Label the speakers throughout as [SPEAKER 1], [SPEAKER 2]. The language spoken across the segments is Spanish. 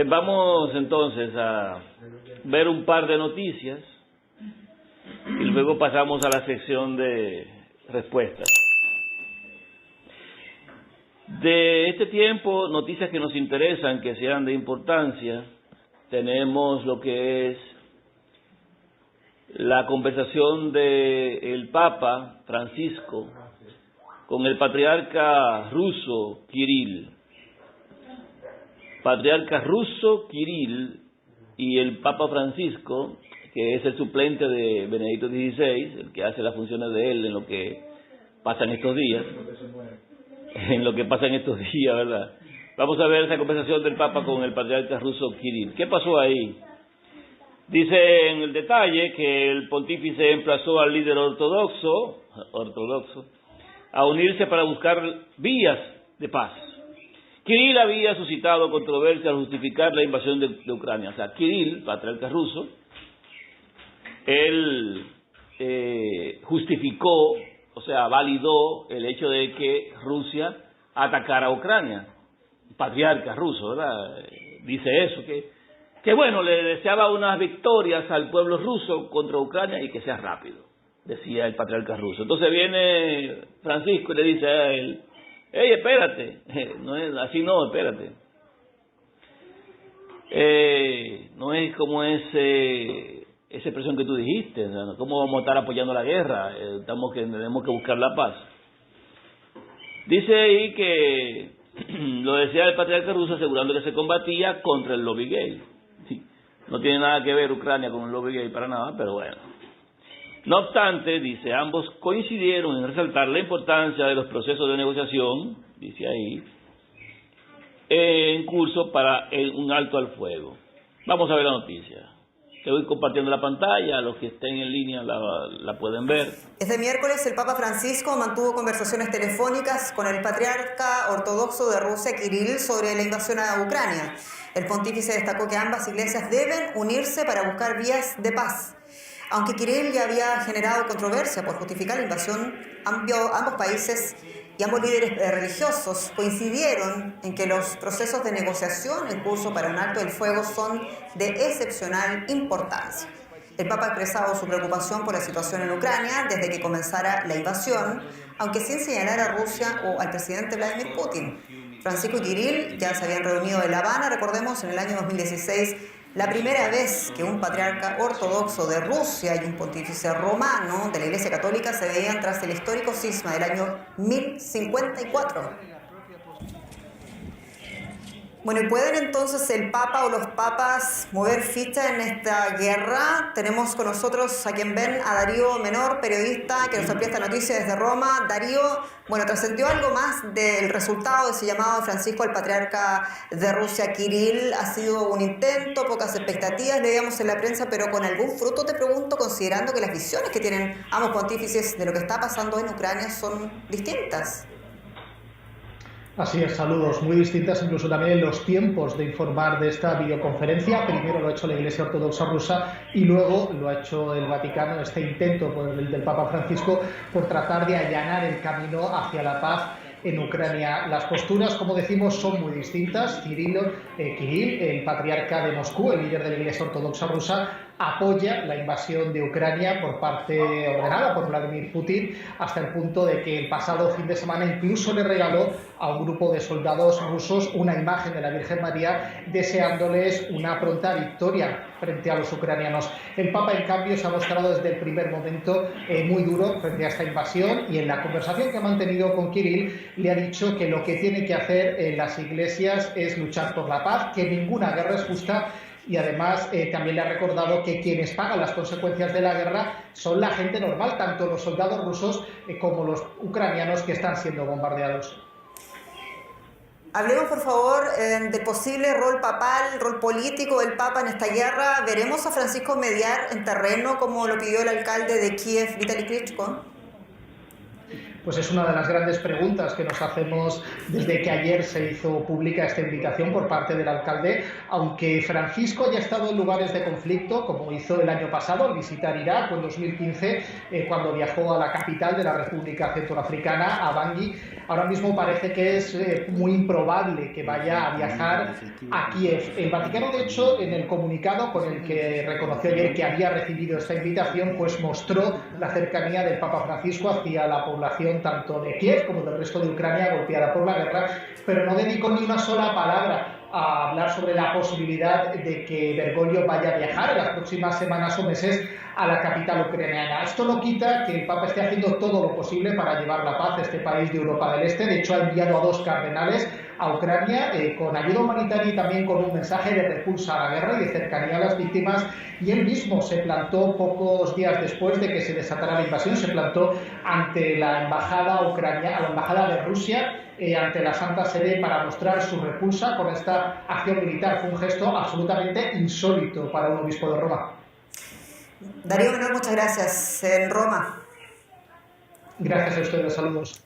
[SPEAKER 1] Vamos entonces a ver un par de noticias y luego pasamos a la sección de respuestas. De este tiempo, noticias que nos interesan, que sean de importancia, tenemos lo que es la conversación del Papa Francisco con el patriarca ruso Kirill. Patriarca ruso Kirill y el Papa Francisco, que es el suplente de Benedicto XVI, el que hace las funciones de él en lo que pasa en estos días. ¿Verdad? Vamos a ver esa conversación del Papa con el patriarca ruso Kirill. ¿Qué pasó ahí? Dice en el detalle que el pontífice emplazó al líder ortodoxo a unirse para buscar vías de paz. Kirill había suscitado controversia al justificar la invasión de Ucrania. O sea, Kirill, patriarca ruso, él justificó, o sea, validó el hecho de que Rusia atacara a Ucrania. Patriarca ruso, ¿verdad? Dice eso, que bueno, le deseaba unas victorias al pueblo ruso contra Ucrania y que sea rápido, decía el patriarca ruso. Entonces viene Francisco y le dice a él: hey, espérate, no es así, no, espérate. No es como esa expresión que tú dijiste, o sea, ¿cómo vamos a estar apoyando la guerra? Tenemos que buscar la paz. Dice ahí que lo decía el patriarca ruso asegurando que se combatía contra el lobby gay. Sí, no tiene nada que ver Ucrania con el lobby gay para nada, pero bueno. No obstante, dice, ambos coincidieron en resaltar la importancia de los procesos de negociación, dice ahí, en curso para un alto al fuego. Vamos a ver la noticia. Te voy compartiendo la pantalla, los que estén en línea la pueden ver.
[SPEAKER 2] Este miércoles el Papa Francisco mantuvo conversaciones telefónicas con el patriarca ortodoxo de Rusia, Kirill, sobre la invasión a Ucrania. El pontífice destacó que ambas iglesias deben unirse para buscar vías de paz. Aunque Kirill ya había generado controversia por justificar la invasión, ambos países y ambos líderes religiosos coincidieron en que los procesos de negociación en curso para un alto el fuego son de excepcional importancia. El Papa ha expresado su preocupación por la situación en Ucrania desde que comenzara la invasión, aunque sin señalar a Rusia o al presidente Vladimir Putin. Francisco y Kirill ya se habían reunido en La Habana, recordemos, en el año 2016, la primera vez que un patriarca ortodoxo de Rusia y un pontífice romano de la Iglesia Católica se veían tras el histórico cisma del año 1054. Bueno, ¿y pueden entonces el Papa o los papas mover ficha en esta guerra? Tenemos con nosotros a quien ven, a Darío Menor, periodista, que nos amplía esta noticia desde Roma. Darío, bueno, ¿trascendió algo más del resultado de ese llamado de Francisco al patriarca de Rusia, Kirill? ¿Ha sido un intento, pocas expectativas, leíamos en la prensa, pero con algún fruto, te pregunto, considerando que las visiones que tienen ambos pontífices de lo que está pasando en Ucrania son distintas?
[SPEAKER 3] Así es, saludos muy distintas, incluso también en los tiempos de informar de esta videoconferencia. Primero lo ha hecho la Iglesia Ortodoxa rusa y luego lo ha hecho el Vaticano, este intento del Papa Francisco por tratar de allanar el camino hacia la paz en Ucrania. Las posturas, como decimos, son muy distintas. Kirill, el patriarca de Moscú, el líder de la Iglesia Ortodoxa rusa, apoya la invasión de Ucrania por parte ordenada por Vladimir Putin, hasta el punto de que el pasado fin de semana incluso le regaló a un grupo de soldados rusos una imagen de la Virgen María deseándoles una pronta victoria frente a los ucranianos. El Papa, en cambio, se ha mostrado desde el primer momento muy duro frente a esta invasión y en la conversación que ha mantenido con Kirill le ha dicho que lo que tiene que hacer en las iglesias es luchar por la paz, que ninguna guerra es justa. Y además también le ha recordado que quienes pagan las consecuencias de la guerra son la gente normal, tanto los soldados rusos como los ucranianos que están siendo bombardeados.
[SPEAKER 2] Hablemos, por favor, del posible rol papal, rol político del Papa en esta guerra. ¿Veremos a Francisco mediar en terreno como lo pidió el alcalde de Kiev, Vitaly Klitschko?
[SPEAKER 3] Pues es una de las grandes preguntas que nos hacemos desde que ayer se hizo pública esta invitación por parte del alcalde, aunque Francisco haya estado en lugares de conflicto, como hizo el año pasado al visitar Irak o en 2015, cuando viajó a la capital de la República Centroafricana, a Bangui. Ahora mismo parece que es muy improbable que vaya a viajar a Kiev. El Vaticano, de hecho, en el comunicado con el que reconoció ayer que había recibido esta invitación, pues mostró la cercanía del Papa Francisco hacia la población tanto de Kiev como del resto de Ucrania golpeada por la guerra, pero no dedicó ni una sola palabra a hablar sobre la posibilidad de que Bergoglio vaya a viajar en las próximas semanas o meses a la capital ucraniana. Esto no quita que el Papa esté haciendo todo lo posible para llevar la paz a este país de Europa del Este. De hecho, ha enviado a 2 cardenales a Ucrania con ayuda humanitaria y también con un mensaje de repulsa a la guerra y de cercanía a las víctimas, y él mismo se plantó pocos días después de que se desatara la invasión, se plantó ante la embajada ucraniana, la embajada de Rusia, ante la Santa Sede, para mostrar su repulsa con esta acción militar. Fue un gesto absolutamente insólito para un obispo de Roma.
[SPEAKER 2] Darío Menor, muchas gracias. En Roma.
[SPEAKER 3] Gracias a ustedes, saludos.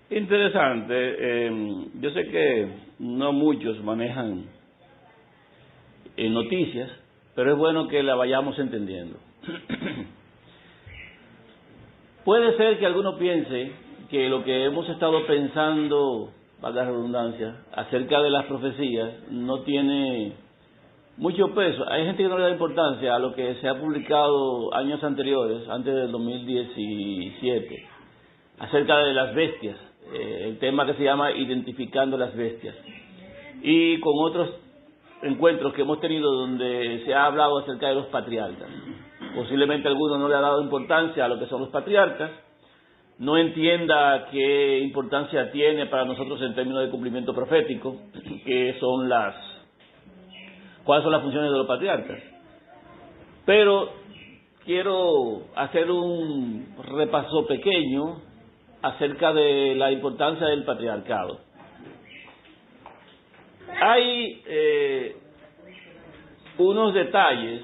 [SPEAKER 1] Interesante. Yo sé que no muchos manejan noticias, pero es bueno que la vayamos entendiendo. Puede ser que alguno piense que lo que hemos estado pensando, valga la redundancia, acerca de las profecías no tiene mucho peso. Hay gente que no le da importancia a lo que se ha publicado años anteriores, antes del 2017, acerca de las bestias, el tema que se llama Identificando las Bestias, y con otros encuentros que hemos tenido donde se ha hablado acerca de los patriarcas. Posiblemente alguno no le ha dado importancia a lo que son los patriarcas, no entienda qué importancia tiene para nosotros en términos de cumplimiento profético, cuáles son las funciones de los patriarcas. Pero quiero hacer un repaso pequeño acerca de la importancia del patriarcado. Hay unos detalles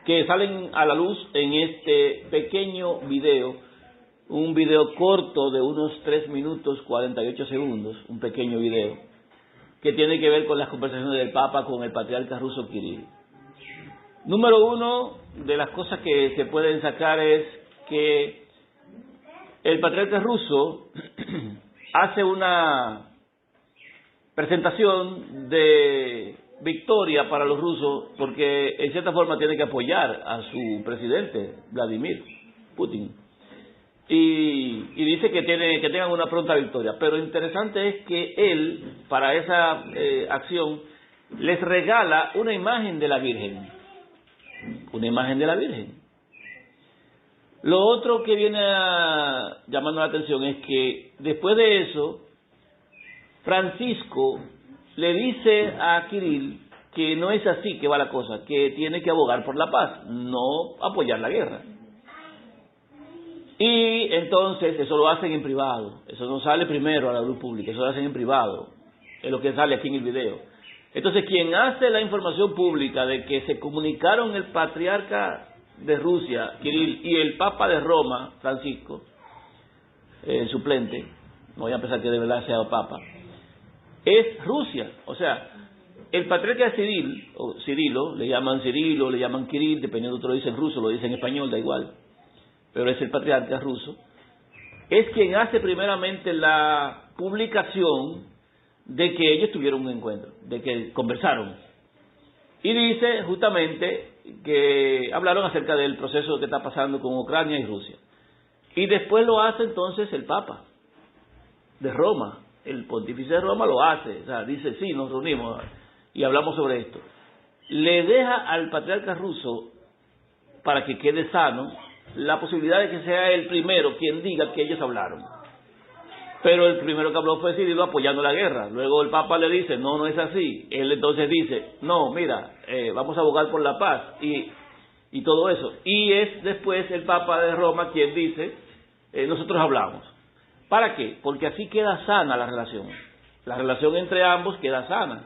[SPEAKER 1] que salen a la luz en este pequeño video, un video corto de unos 3 minutos 48 segundos, un pequeño video, que tiene que ver con las conversaciones del Papa con el patriarca ruso Kirill. Número uno de las cosas que se pueden sacar es que el patriarca ruso hace una presentación de victoria para los rusos porque en cierta forma tiene que apoyar a su presidente, Vladimir Putin. Y dice que tengan una pronta victoria. Pero interesante es que él, para esa acción, les regala una imagen de la Virgen. Una imagen de la Virgen. Lo otro que viene llamando la atención es que después de eso, Francisco le dice a Kirill que no es así que va la cosa, que tiene que abogar por la paz, no apoyar la guerra. Y entonces eso lo hacen en privado, eso no sale primero a la luz pública, eso lo hacen en privado, es lo que sale aquí en el video. Entonces quien hace la información pública de que se comunicaron el patriarca de Rusia, Kirill, y el Papa de Roma, Francisco, el suplente, no voy a pensar que de verdad sea el Papa, es Rusia. O sea, el patriarca Cirilo, le llaman Cirilo, le llaman Kirill, dependiendo de otro lo dicen ruso, lo dicen en español, da igual, pero es el patriarca ruso, es quien hace primeramente la publicación de que ellos tuvieron un encuentro, de que conversaron. Y dice justamente que hablaron acerca del proceso que está pasando con Ucrania y Rusia. Y después lo hace entonces el Papa de Roma, el pontífice de Roma lo hace, o sea, dice, sí, nos reunimos y hablamos sobre esto. Le deja al patriarca ruso, para que quede sano, la posibilidad de que sea el primero quien diga que ellos hablaron. Pero el primero que habló fue Cirilo apoyando la guerra. Luego el Papa le dice, no es así. Él entonces dice, no, mira, vamos a abogar por la paz y todo eso. Y es después el Papa de Roma quien dice, nosotros hablamos. ¿Para qué? Porque así queda sana la relación. La relación entre ambos queda sana.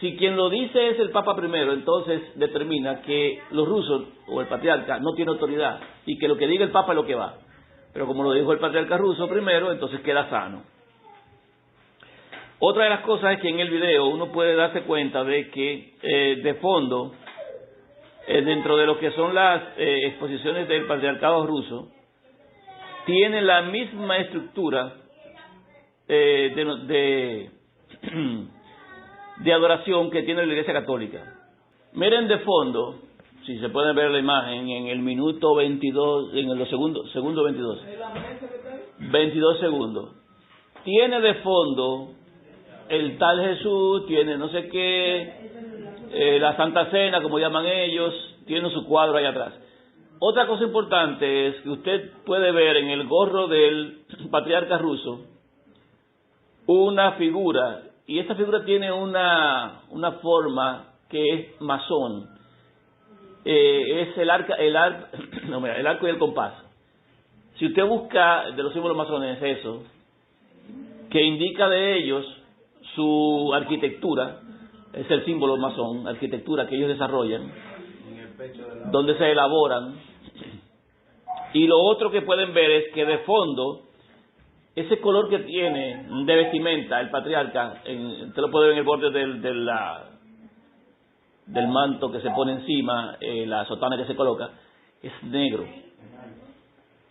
[SPEAKER 1] Si quien lo dice es el Papa primero, entonces determina que los rusos o el patriarca no tiene autoridad y que lo que diga el Papa es lo que va. Pero como lo dijo el patriarca Russo primero, entonces queda sano. Otra de las cosas es que en el video uno puede darse cuenta de que de fondo, dentro de lo que son las exposiciones del patriarcado ruso, tiene la misma estructura de adoración que tiene la Iglesia Católica. Miren de fondo, si se puede ver la imagen, en el minuto 22, en el segundo 22. 22 segundos. Tiene de fondo el tal Jesús, tiene no sé qué, la Santa Cena, como llaman ellos, tiene su cuadro ahí atrás. Otra cosa importante es que usted puede ver en el gorro del patriarca ruso una figura, y esta figura tiene una forma que es masón. Es el arco y el compás. Si usted busca de los símbolos masones eso, que indica de ellos su arquitectura, es el símbolo masón, arquitectura que ellos desarrollan, donde se elaboran. Y lo otro que pueden ver es que de fondo, ese color que tiene de vestimenta el patriarca, usted lo puede ver en el borde del manto que se pone encima, la sotana que se coloca, es negro.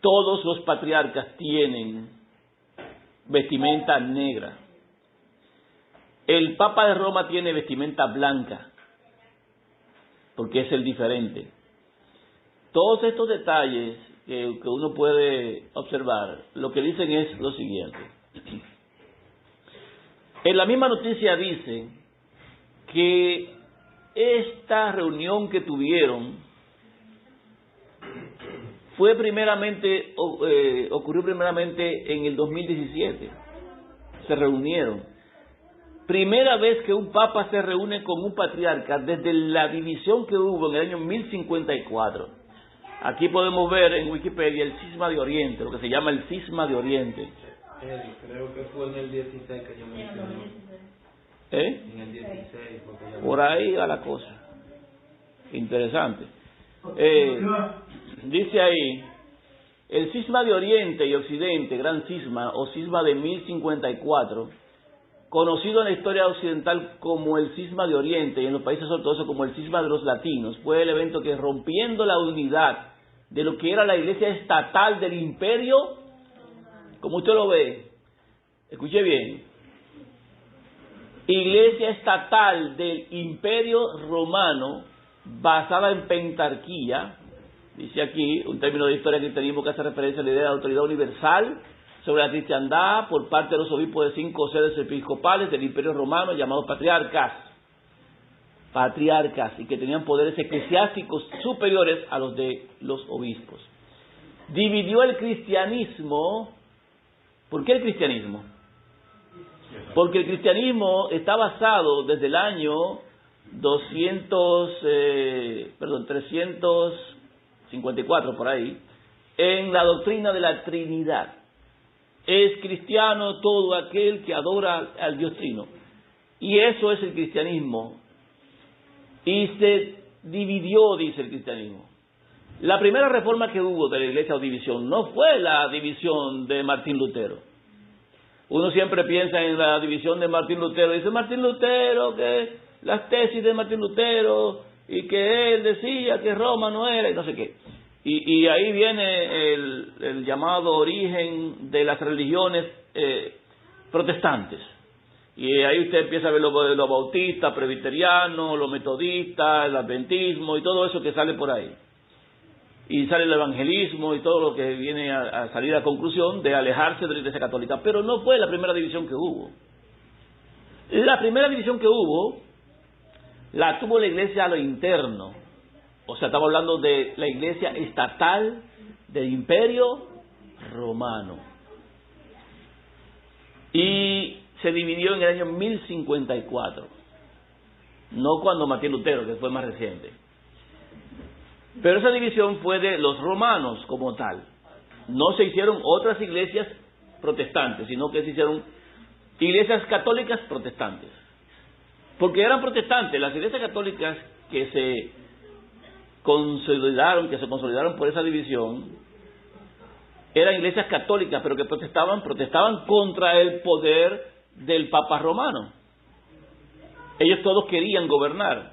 [SPEAKER 1] Todos los patriarcas tienen vestimenta negra. El Papa de Roma tiene vestimenta blanca, porque es el diferente. Todos estos detalles que uno puede observar, lo que dicen es lo siguiente. En la misma noticia dice que esta reunión que tuvieron ocurrió primeramente en el 2017. Se reunieron. Primera vez que un papa se reúne con un patriarca desde la división que hubo en el año 1054. Aquí podemos ver en Wikipedia el cisma de Oriente, lo que se llama el cisma de Oriente.
[SPEAKER 4] Creo que fue en el 16 que yo mencioné. En el 16.
[SPEAKER 1] Por ahí va la cosa. Interesante. Dice ahí, el cisma de Oriente y Occidente, gran cisma o cisma de 1054, conocido en la historia occidental como el cisma de Oriente y en los países ortodoxos como el cisma de los latinos, fue el evento que, rompiendo la unidad de lo que era la iglesia estatal del imperio, como usted lo ve, escuche bien, iglesia estatal del imperio romano basada en pentarquía, dice aquí, un término de historia cristianismo que hace referencia a la idea de autoridad universal sobre la cristiandad por parte de los obispos de 5 sedes episcopales del Imperio Romano llamados patriarcas, y que tenían poderes eclesiásticos superiores a los de los obispos. Dividió el cristianismo. ¿Por qué el cristianismo? Porque el cristianismo está basado desde el año 354 por ahí, en la doctrina de la Trinidad. Es cristiano todo aquel que adora al Dios Trino. Y eso es el cristianismo. Y se dividió, dice el cristianismo. La primera reforma que hubo de la iglesia o división no fue la división de Martín Lutero. Uno siempre piensa en la división de Martín Lutero. Dice Martín Lutero que las tesis de Martín Lutero y que él decía que Roma no era y no sé qué. Y ahí viene el llamado origen de las religiones protestantes. Y ahí usted empieza a ver los bautistas, presbiterianos, los metodistas, el adventismo y todo eso que sale por ahí. Y sale el evangelismo y todo lo que viene a salir a conclusión de alejarse de la Iglesia Católica. Pero no fue la primera división que hubo. La primera división que hubo la tuvo la Iglesia a lo interno. O sea, estamos hablando de la Iglesia estatal del Imperio Romano. Y se dividió en el año 1054. No cuando Martín Lutero, que fue más reciente. Pero esa división fue de los romanos como tal. No se hicieron otras iglesias protestantes, sino que se hicieron iglesias católicas protestantes. Porque eran protestantes. Las iglesias católicas que se consolidaron por esa división, eran iglesias católicas, pero que protestaban contra el poder del Papa romano. Ellos todos querían gobernar,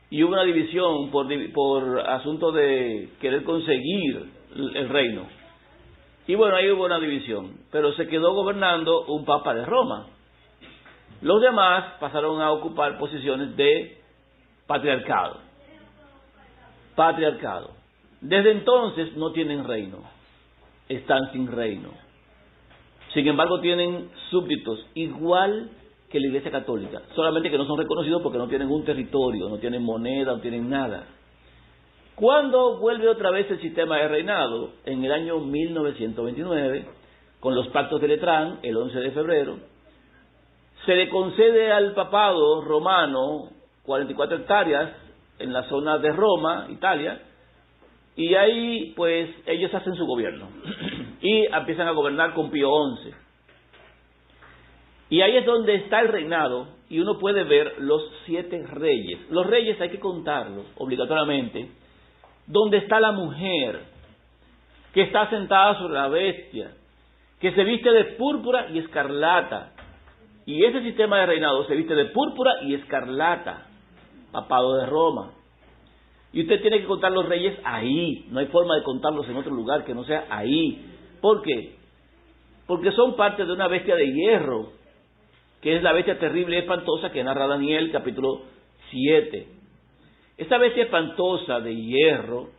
[SPEAKER 1] y hubo una división por asunto de querer conseguir el reino. Y bueno, ahí hubo una división, pero se quedó gobernando un Papa de Roma. Los demás pasaron a ocupar posiciones de patriarcado. Desde entonces no tienen reino, están sin reino. Sin embargo, tienen súbditos, igual que la Iglesia Católica, solamente que no son reconocidos porque no tienen un territorio, no tienen moneda, no tienen nada. ¿Cuándo vuelve otra vez el sistema de reinado? En el año 1929, con los pactos de Letrán, el 11 de febrero, se le concede al papado romano 44 hectáreas en la zona de Roma, Italia, y ahí pues ellos hacen su gobierno y empiezan a gobernar con Pío XI. Y ahí es donde está el reinado, y uno puede ver los 7 reyes. Los reyes hay que contarlos obligatoriamente. Donde está la mujer que está sentada sobre la bestia, que se viste de púrpura y escarlata. Y ese sistema de reinado se viste de púrpura y escarlata, papado de Roma. Y usted tiene que contar los reyes ahí, no hay forma de contarlos en otro lugar que no sea ahí. ¿Por qué? Porque son parte de una bestia de hierro, que es la bestia terrible y espantosa que narra Daniel capítulo 7. Esta bestia espantosa de hierro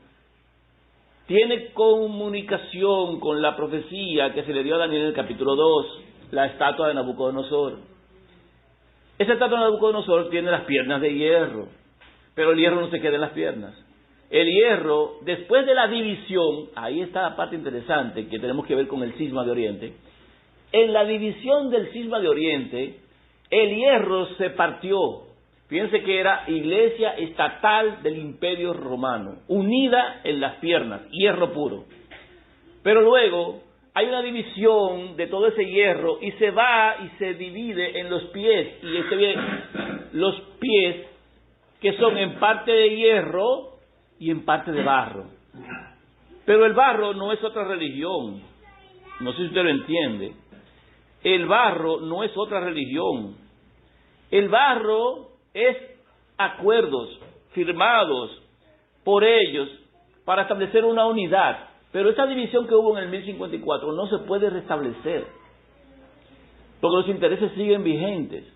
[SPEAKER 1] tiene comunicación con la profecía que se le dio a Daniel en el capítulo 2, la estatua de Nabucodonosor. Esa estatua de Nabucodonosor tiene las piernas de hierro, pero el hierro no se queda en las piernas. El hierro, después de la división, ahí está la parte interesante que tenemos que ver con el cisma de Oriente. En la división del cisma de Oriente, el hierro se partió. Fíjense que era iglesia estatal del Imperio Romano, unida en las piernas, hierro puro. Pero luego hay una división de todo ese hierro y se va y se divide en los pies. Y se ve los pies que son en parte de hierro y en parte de barro. Pero el barro no es otra religión. No sé si usted lo entiende. El barro no es otra religión. El barro es acuerdos firmados por ellos para establecer una unidad. Pero esa división que hubo en el 1054 no se puede restablecer, porque los intereses siguen vigentes.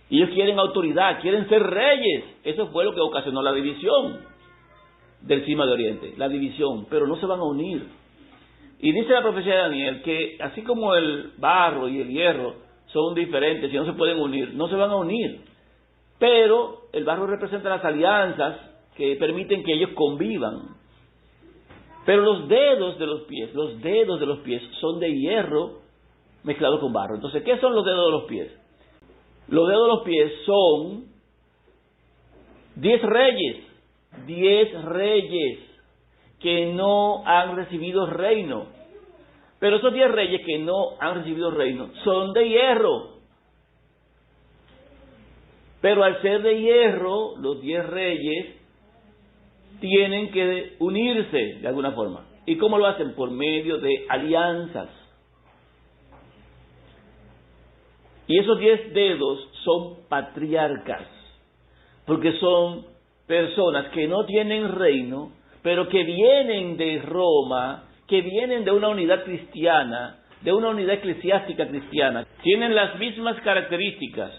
[SPEAKER 1] Y ellos quieren autoridad, quieren ser reyes. Eso fue lo que ocasionó la división del cisma de Oriente, la división, pero no se van a unir. Y dice la profecía de Daniel que así como el barro y el hierro son diferentes y no se pueden unir, no se van a unir. Pero el barro representa las alianzas que permiten que ellos convivan. Pero los dedos de los pies son de hierro mezclado con barro. Entonces, ¿qué son los dedos de los pies? Los dedos de los pies son 10 reyes que no han recibido reino. Pero esos 10 reyes que no han recibido reino son de hierro. Pero al ser de hierro, los 10 reyes tienen que unirse de alguna forma. ¿Y cómo lo hacen? Por medio de alianzas. Y esos 10 dedos son patriarcas, porque son personas que no tienen reino, pero que vienen de Roma, que vienen de una unidad cristiana, de una unidad eclesiástica cristiana. Tienen las mismas características.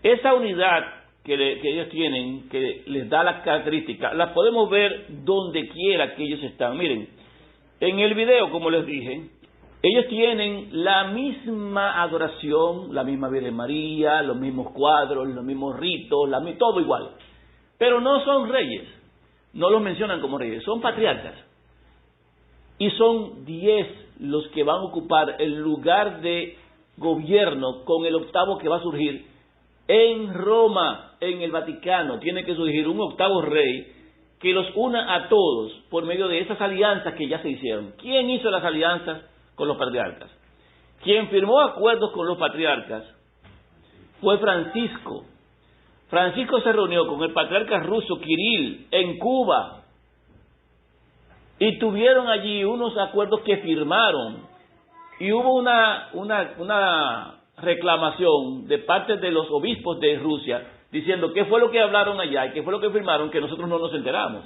[SPEAKER 1] Esa unidad que ellos tienen, que les da las características, las podemos ver donde quiera que ellos están. Miren, en el video, como les dije, ellos tienen la misma adoración, la misma Virgen María, los mismos cuadros, los mismos ritos, todo igual. Pero no son reyes, no los mencionan como reyes, son patriarcas. Y son 10 los que van a ocupar el lugar de gobierno con el 8º que va a surgir en Roma, en el Vaticano. Tiene que surgir un 8º rey que los una a todos por medio de esas alianzas que ya se hicieron. ¿Quién hizo las alianzas con los patriarcas? Quien firmó acuerdos con los patriarcas fue Francisco. Francisco se reunió con el patriarca ruso Kirill en Cuba. y tuvieron allí unos acuerdos que firmaron, y hubo una reclamación de parte de los obispos de Rusia diciendo qué fue lo que hablaron allá y qué fue lo que firmaron, que nosotros no nos enteramos,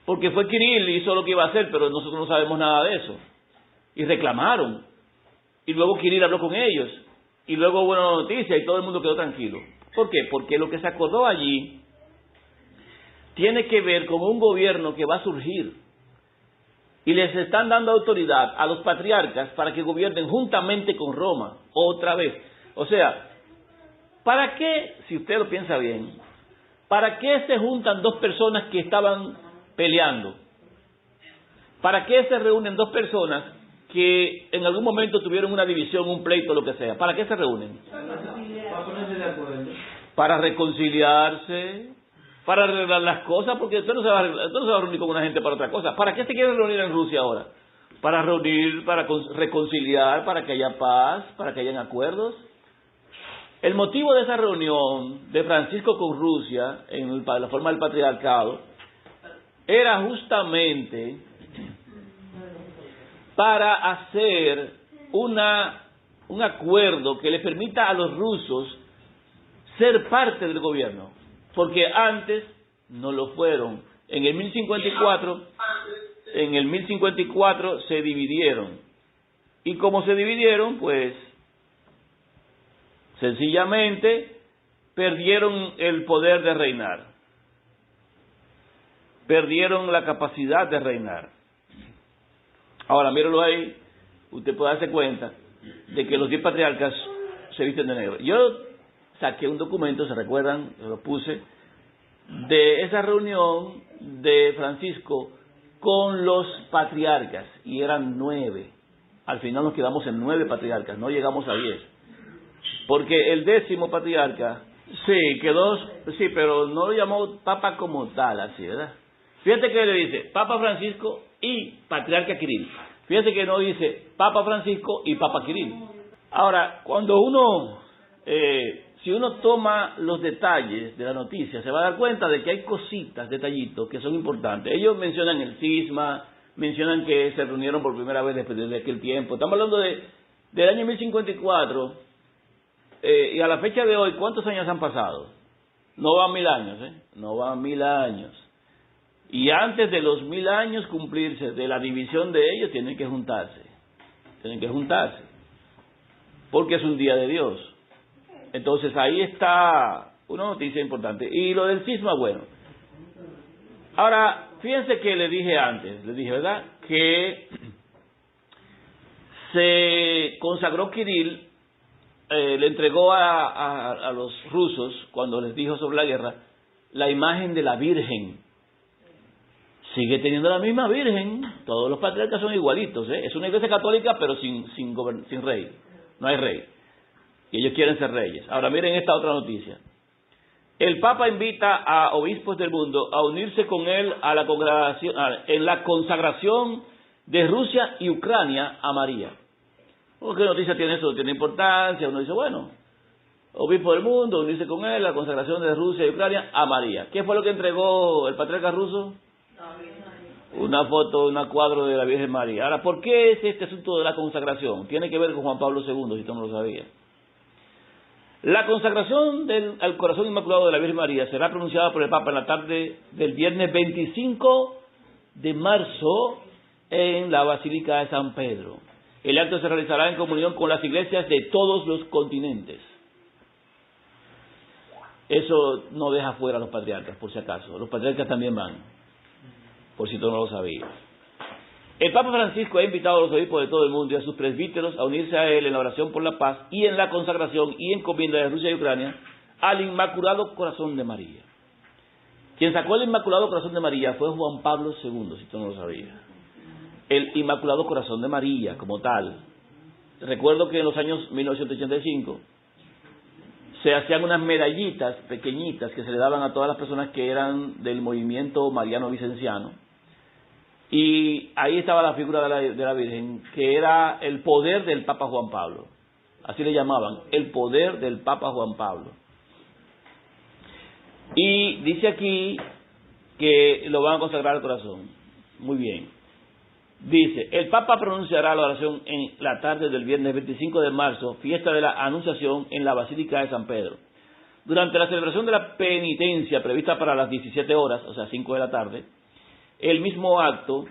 [SPEAKER 1] porque fue Kirill y hizo lo que iba a hacer, pero nosotros no sabemos nada de eso. Y reclamaron, y luego Kirill habló con ellos, y luego hubo una noticia y todo el mundo quedó tranquilo. ¿Por qué? Porque lo que se acordó allí tiene que ver con un gobierno que va a surgir, y les están dando autoridad a los patriarcas para que gobiernen juntamente con Roma, otra vez. O sea, ¿para qué, si usted lo piensa bien, para qué se juntan dos personas que estaban peleando? ¿Para qué se reúnen dos personas que en algún momento tuvieron una división, un pleito, lo que sea? ¿Para qué se reúnen?
[SPEAKER 4] Para ponerse de acuerdo.
[SPEAKER 1] Para reconciliarse, para arreglar las cosas, porque usted no se va a reunir con una gente para otra cosa. ¿Para qué se quiere reunir en Rusia ahora? Para reunir, para reconciliar, para que haya paz, para que hayan acuerdos. El motivo de esa reunión de Francisco con Rusia, en la forma del patriarcado, era justamente para hacer un acuerdo que le permita a los rusos ser parte del gobierno, porque antes no lo fueron. En el 1054 se dividieron, y como se dividieron, pues sencillamente perdieron el poder de reinar, perdieron la capacidad de reinar. Ahora, mírenlo ahí, usted puede darse cuenta de que los 10 patriarcas se visten de negro. Yo saqué un documento, ¿se recuerdan? Lo puse, de esa reunión de Francisco con los patriarcas, y eran 9. Al final nos quedamos en 9 patriarcas, no llegamos a 10. Porque el 10º patriarca, sí, quedó, sí, pero no lo llamó papa como tal, así, ¿verdad? Fíjate que le dice Papa Francisco y Patriarca Kirill. Fíjate que no dice Papa Francisco y Papa Kirill. Ahora, cuando uno, si uno toma los detalles de la noticia, se va a dar cuenta de que hay cositas, detallitos, que son importantes. Ellos mencionan el cisma, mencionan que se reunieron por primera vez después de aquel tiempo. Estamos hablando del año 1054, y a la fecha de hoy, ¿cuántos años han pasado? No van 1000 años, no van 1000 años. Y antes de los 1000 años cumplirse de la división de ellos, tienen que juntarse, porque es un día de Dios. Entonces ahí está una noticia importante. Y lo del cisma, bueno. Ahora, fíjense que le dije antes, ¿verdad?, que se consagró Kirill, le entregó a los rusos, cuando les dijo sobre la guerra, la imagen de la Virgen. Sigue teniendo la misma Virgen, todos los patriarcas son igualitos, es una iglesia católica pero sin rey, no hay rey, y ellos quieren ser reyes. Ahora miren esta otra noticia. El Papa invita a obispos del mundo a unirse con él a la congregación, en la consagración de Rusia y Ucrania a María. ¿Qué noticia tiene eso? Tiene importancia. Uno dice, bueno, obispo del mundo, unirse con él a la consagración de Rusia y Ucrania a María. ¿Qué fue lo que entregó el patriarca ruso? Una foto, un cuadro de la Virgen María. Ahora, ¿por qué es este asunto de la consagración? Tiene que ver con Juan Pablo II, si tú no lo sabías. La consagración al corazón inmaculado de la Virgen María será pronunciada por el Papa en la tarde del viernes 25 de marzo en la Basílica de San Pedro. El acto se realizará en comunión con las iglesias de todos los continentes. Eso no deja fuera a los patriarcas, por si acaso. Los patriarcas también van, por si tú no lo sabías. El Papa Francisco ha invitado a los obispos de todo el mundo y a sus presbíteros a unirse a él en la oración por la paz y en la consagración y encomienda de Rusia y Ucrania al Inmaculado Corazón de María. Quien sacó el Inmaculado Corazón de María fue Juan Pablo II, si tú no lo sabías. El Inmaculado Corazón de María, como tal. Recuerdo que en los años 1985 se hacían unas medallitas pequeñitas que se le daban a todas las personas que eran del movimiento mariano vicenciano. Y ahí estaba la figura de la Virgen, que era el poder del Papa Juan Pablo. Así le llamaban, el poder del Papa Juan Pablo. Y dice aquí que lo van a consagrar al corazón. Muy bien. Dice, el Papa pronunciará la oración en la tarde del viernes 25 de marzo, fiesta de la Anunciación en la Basílica de San Pedro. Durante la celebración de la penitencia prevista para las 17 horas, o sea 5 de la tarde, el mismo acto,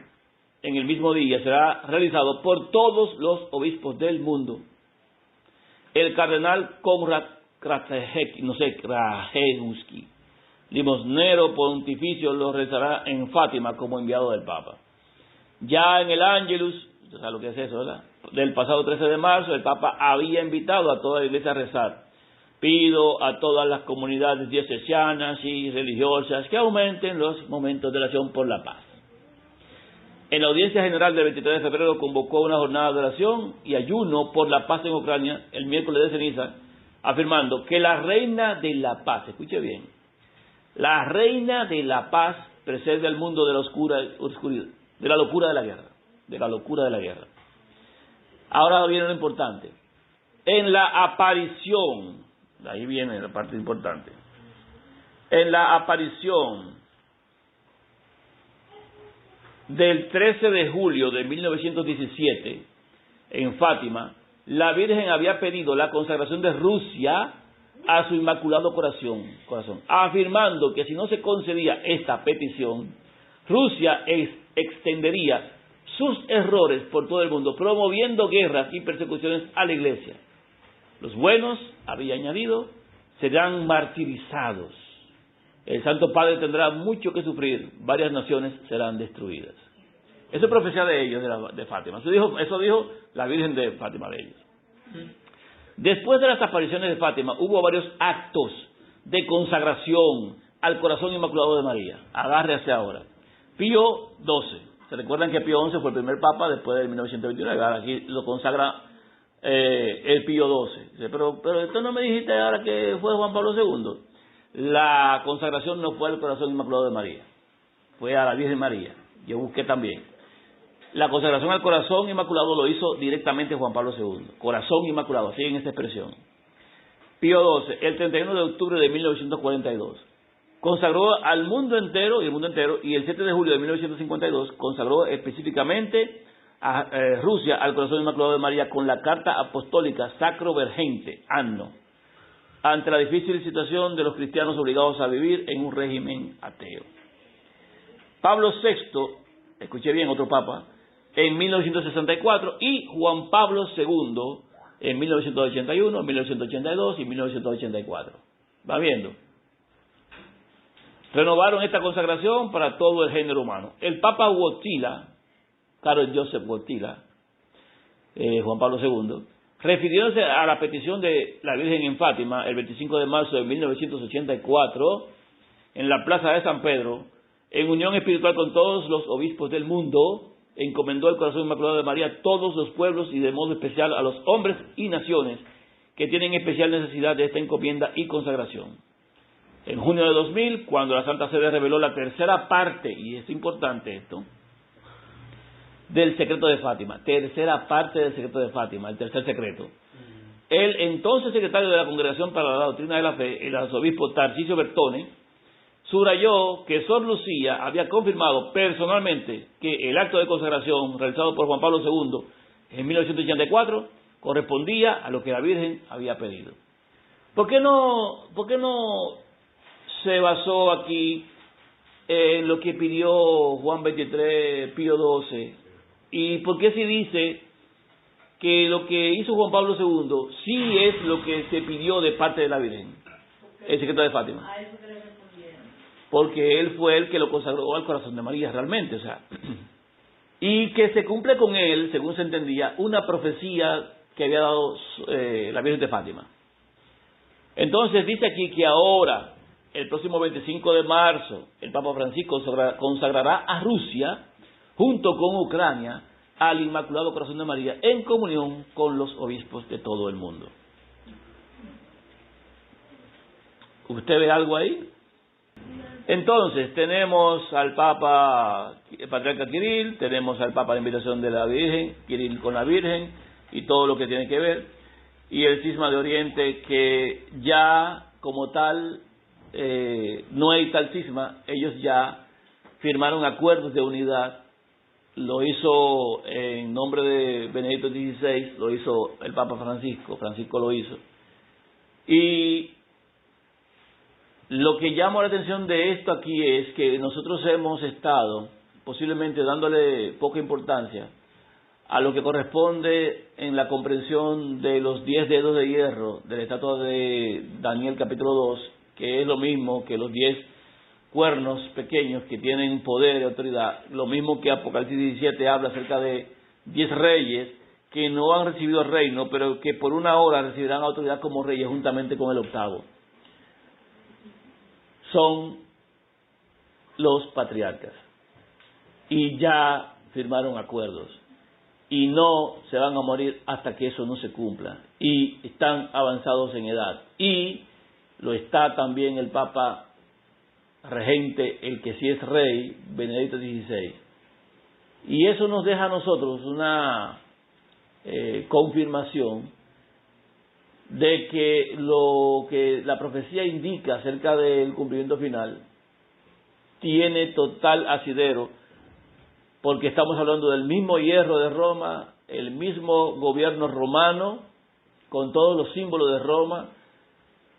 [SPEAKER 1] en el mismo día, será realizado por todos los obispos del mundo. El cardenal Konrad Krajewski, limosnero pontificio, lo rezará en Fátima como enviado del Papa. Ya en el Ángelus, ¿sabes lo que es eso, verdad?, del pasado 13 de marzo, el Papa había invitado a toda la iglesia a rezar. Pido a todas las comunidades diocesanas y religiosas que aumenten los momentos de oración por la paz. En la audiencia general del 23 de febrero convocó una jornada de oración y ayuno por la paz en Ucrania el miércoles de ceniza, afirmando que la reina de la paz, escuche bien, la reina de la paz preserve al mundo de la oscuridad, de la locura de la guerra, de la locura de la guerra. Ahora viene lo importante. En la aparición, ahí viene la parte importante. En la aparición del 13 de julio de 1917 en Fátima, la Virgen había pedido la consagración de Rusia a su Inmaculado Corazón, afirmando que si no se concedía esta petición, Rusia extendería sus errores por todo el mundo, promoviendo guerras y persecuciones a la Iglesia. Los buenos, había añadido, serán martirizados. El Santo Padre tendrá mucho que sufrir, varias naciones serán destruidas. Eso es profecía de ellos, de Fátima. Eso dijo la Virgen de Fátima de ellos. Después de las apariciones de Fátima, hubo varios actos de consagración al Corazón Inmaculado de María. Agárrese ahora. Pío XII. ¿Se recuerdan que Pío XI fue el primer papa después de 1929? Ahora aquí lo consagra el Pío XII. Dice, pero esto no me dijiste ahora que fue Juan Pablo II. La consagración no fue al Corazón Inmaculado de María, fue a la Virgen María. Yo busqué también. La consagración al Corazón Inmaculado lo hizo directamente Juan Pablo II. Corazón Inmaculado, así en esta expresión. Pío XII, el 31 de octubre de 1942. Consagró al mundo entero, y el 7 de julio de 1952 consagró específicamente a Rusia al Corazón Inmaculado de María con la Carta Apostólica Sacro Vergente, Anno, ante la difícil situación de los cristianos obligados a vivir en un régimen ateo. Pablo VI, escuché bien, otro papa, en 1964, y Juan Pablo II en 1981, 1982 y 1984. ¿Va viendo? Renovaron esta consagración para todo el género humano. El Papa Wojtyla, Karol Joseph Wojtyla, Juan Pablo II, refiriéndose a la petición de la Virgen en Fátima el 25 de marzo de 1984, en la plaza de San Pedro, en unión espiritual con todos los obispos del mundo, encomendó el Corazón Inmaculado de María a todos los pueblos y de modo especial a los hombres y naciones que tienen especial necesidad de esta encomienda y consagración. En junio de 2000, cuando la Santa Sede reveló la tercera parte, y es importante esto, del secreto de Fátima, tercera parte del secreto de Fátima, el tercer secreto. El entonces secretario de la Congregación para la Doctrina de la Fe, el arzobispo Tarcisio Bertone, subrayó que Sor Lucía había confirmado personalmente que el acto de consagración realizado por Juan Pablo II en 1984 correspondía a lo que la Virgen había pedido. ¿Por qué no se basó aquí en lo que pidió Juan XXIII, Pío XII? ¿Y por qué se dice que lo que hizo Juan Pablo II sí es lo que se pidió de parte de la Virgen? El secreto de Fátima. Porque él fue el que lo consagró al Corazón de María realmente, o sea, y que se cumple con él, según se entendía, una profecía que había dado la Virgen de Fátima. Entonces dice aquí que ahora, el próximo 25 de marzo, el Papa Francisco consagrará a Rusia, junto con Ucrania, al Inmaculado Corazón de María, en comunión con los obispos de todo el mundo. ¿Usted ve algo ahí? Entonces, tenemos al Papa, el Patriarca Kirill, tenemos al Papa de invitación de la Virgen, Kirill con la Virgen, y todo lo que tiene que ver, y el Cisma de Oriente, que ya, como tal, no hay tal cisma, ellos ya firmaron acuerdos de unidad lo hizo en nombre de Benedicto XVI, lo hizo el Papa Francisco lo hizo. Y lo que llama la atención de esto aquí es que nosotros hemos estado posiblemente dándole poca importancia a lo que corresponde en la comprensión de los 10 dedos de hierro de la estatua de Daniel capítulo 2, que es lo mismo que los 10 cuernos pequeños que tienen poder y autoridad, lo mismo que Apocalipsis 17 habla acerca de 10 reyes que no han recibido el reino, pero que por una hora recibirán autoridad como reyes juntamente con el octavo. Son los patriarcas y ya firmaron acuerdos y no se van a morir hasta que eso no se cumpla, y están avanzados en edad, y lo está también el Papa regente, el que sí es rey, Benedicto XVI. Y eso nos deja a nosotros una confirmación de que lo que la profecía indica acerca del cumplimiento final tiene total asidero, porque estamos hablando del mismo hierro de Roma, el mismo gobierno romano, con todos los símbolos de Roma,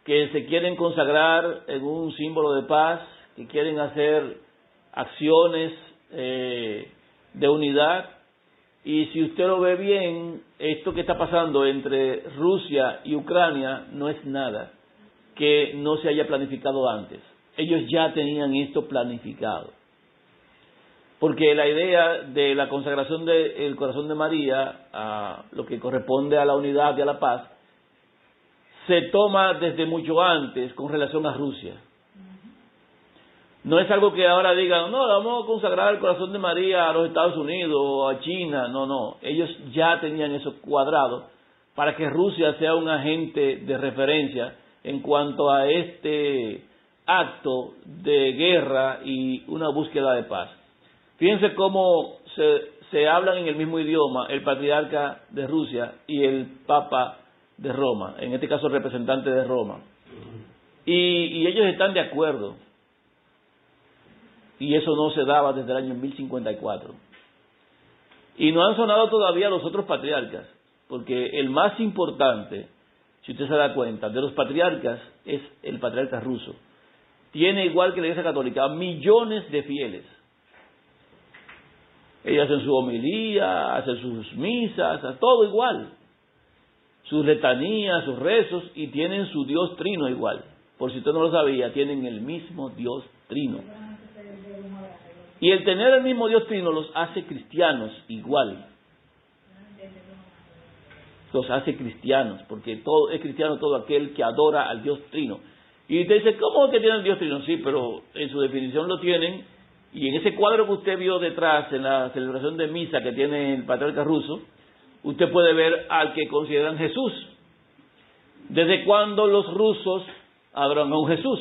[SPEAKER 1] que se quieren consagrar en un símbolo de paz, que quieren hacer acciones de unidad. Y si usted lo ve bien, esto que está pasando entre Rusia y Ucrania no es nada que no se haya planificado antes. Ellos ya tenían esto planificado. Porque la idea de la consagración del corazón de María, a lo que corresponde a la unidad y a la paz, se toma desde mucho antes con relación a Rusia. No es algo que ahora digan, no, vamos a consagrar el corazón de María a los Estados Unidos o a China. No. Ellos ya tenían eso cuadrado para que Rusia sea un agente de referencia en cuanto a este acto de guerra y una búsqueda de paz. Fíjense cómo se hablan en el mismo idioma el patriarca de Rusia y el Papa de Roma, en este caso el representante de Roma. Y ellos están de acuerdo. Y eso no se daba desde el año 1054. Y no han sonado todavía los otros patriarcas, porque el más importante, si usted se da cuenta, de los patriarcas es el patriarca ruso. Tiene, igual que la Iglesia Católica, millones de fieles. Ellos hacen su homilía, hacen sus misas, todo igual. Sus letanías, sus rezos, y tienen su Dios trino igual. Por si usted no lo sabía, tienen el mismo Dios trino. Y el tener el mismo Dios trino los hace cristianos igual. Los hace cristianos, porque todo es cristiano todo aquel que adora al Dios trino. Y usted dice, ¿cómo que tienen Dios trino? Sí, pero en su definición lo tienen, y en ese cuadro que usted vio detrás, en la celebración de misa que tiene el patriarca ruso, usted puede ver al que consideran Jesús. ¿Desde cuándo los rusos adoran a un Jesús?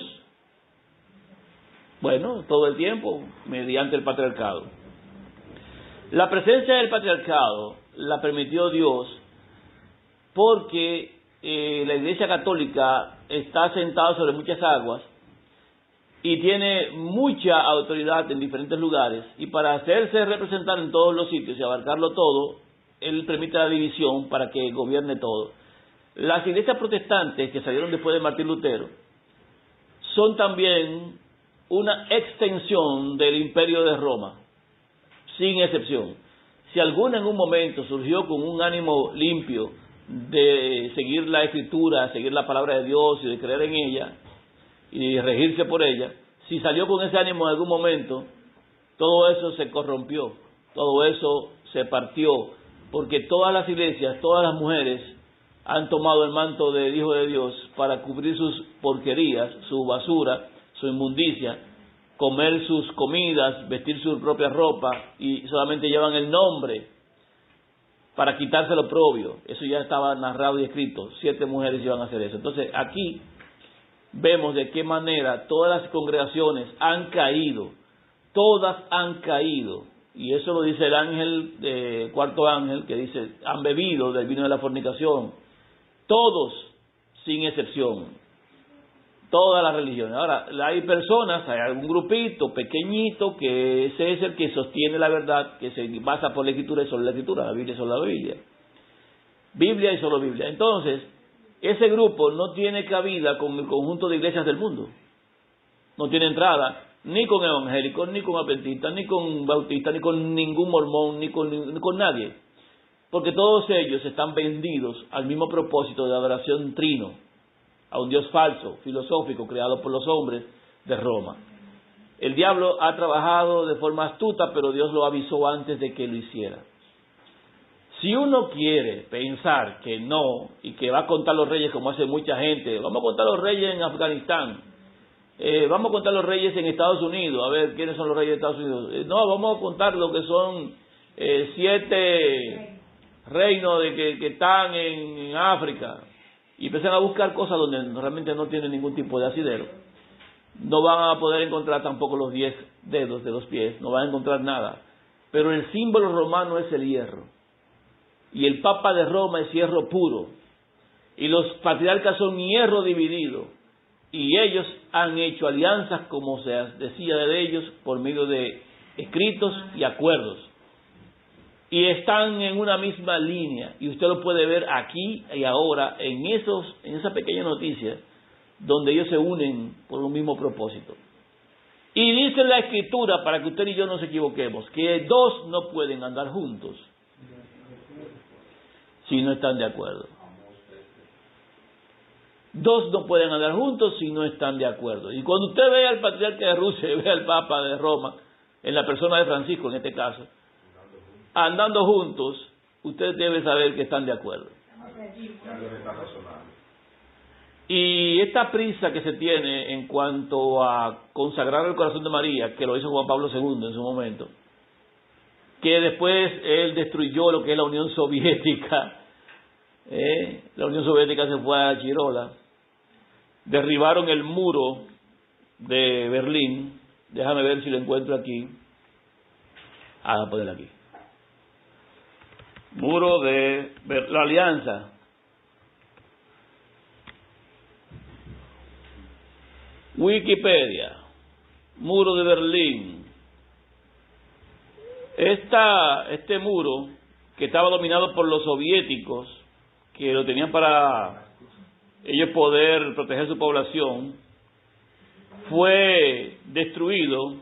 [SPEAKER 1] Bueno, todo el tiempo, mediante el patriarcado. La presencia del patriarcado la permitió Dios porque la Iglesia Católica está sentada sobre muchas aguas y tiene mucha autoridad en diferentes lugares, y para hacerse representar en todos los sitios y abarcarlo todo, Él permite la división para que gobierne todo. Las iglesias protestantes que salieron después de Martín Lutero son también una extensión del imperio de Roma, sin excepción. Si alguna en un momento surgió con un ánimo limpio de seguir la Escritura, seguir la palabra de Dios y de creer en ella y de regirse por ella, si salió con ese ánimo en algún momento, todo eso se corrompió, todo eso se partió, porque todas las iglesias, todas las mujeres han tomado el manto del Hijo de Dios para cubrir sus porquerías, su basura, su inmundicia, comer sus comidas, vestir su propia ropa, y solamente llevan el nombre para quitarse lo oprobio. Eso ya estaba narrado y escrito, 7 mujeres iban a hacer eso. Entonces aquí vemos de qué manera todas las congregaciones han caído, todas han caído, y eso lo dice el ángel, cuarto ángel, que dice, han bebido del vino de la fornicación, todos sin excepción. todas las religiones. Ahora, hay personas, hay algún grupito pequeñito que ese es el que sostiene la verdad, que se basa por la Escritura y solo la Escritura, la Biblia y solo la Biblia. Biblia y solo Biblia. Entonces, ese grupo no tiene cabida con el conjunto de iglesias del mundo. No tiene entrada ni con evangélicos, ni con adventistas, ni con bautistas, ni con ningún mormón, ni con nadie. Porque todos ellos están vendidos al mismo propósito de adoración trino, a un Dios falso, filosófico, creado por los hombres de Roma. El diablo ha trabajado de forma astuta, pero Dios lo avisó antes de que lo hiciera. Si uno quiere pensar que no, y que va a contar los reyes como hace mucha gente, vamos a contar los reyes en Afganistán, vamos a contar los reyes en Estados Unidos, a ver quiénes son los reyes de Estados Unidos. No, vamos a contar lo que son 7 reinos que están en África, y empiezan a buscar cosas donde realmente no tienen ningún tipo de asidero. No van a poder encontrar tampoco los 10 dedos de los pies, no van a encontrar nada. Pero el símbolo romano es el hierro. Y el Papa de Roma es hierro puro. Y los patriarcas son hierro dividido. Y ellos han hecho alianzas, como se decía de ellos, por medio de escritos y acuerdos. Y están en una misma línea. Y usted lo puede ver aquí y ahora, en esa pequeña noticia, donde ellos se unen por un mismo propósito. Y dice la Escritura, para que usted y yo nos equivoquemos, que 2 no pueden andar juntos si no están de acuerdo. 2 no pueden andar juntos si no están de acuerdo. Y cuando usted ve al patriarca de Rusia y ve al Papa de Roma, en la persona de Francisco en este caso, andando juntos, usted debe saber que están de acuerdo. Y esta prisa que se tiene en cuanto a consagrar el corazón de María, que lo hizo Juan Pablo II en su momento, que después él destruyó lo que es la Unión Soviética, la Unión Soviética se fue a Chirola, derribaron el muro de Berlín, déjame ver si lo encuentro aquí, voy a ponerlo aquí, muro de la Alianza, Wikipedia, muro de Berlín. Este muro, que estaba dominado por los soviéticos, que lo tenían para ellos poder proteger su población, fue destruido.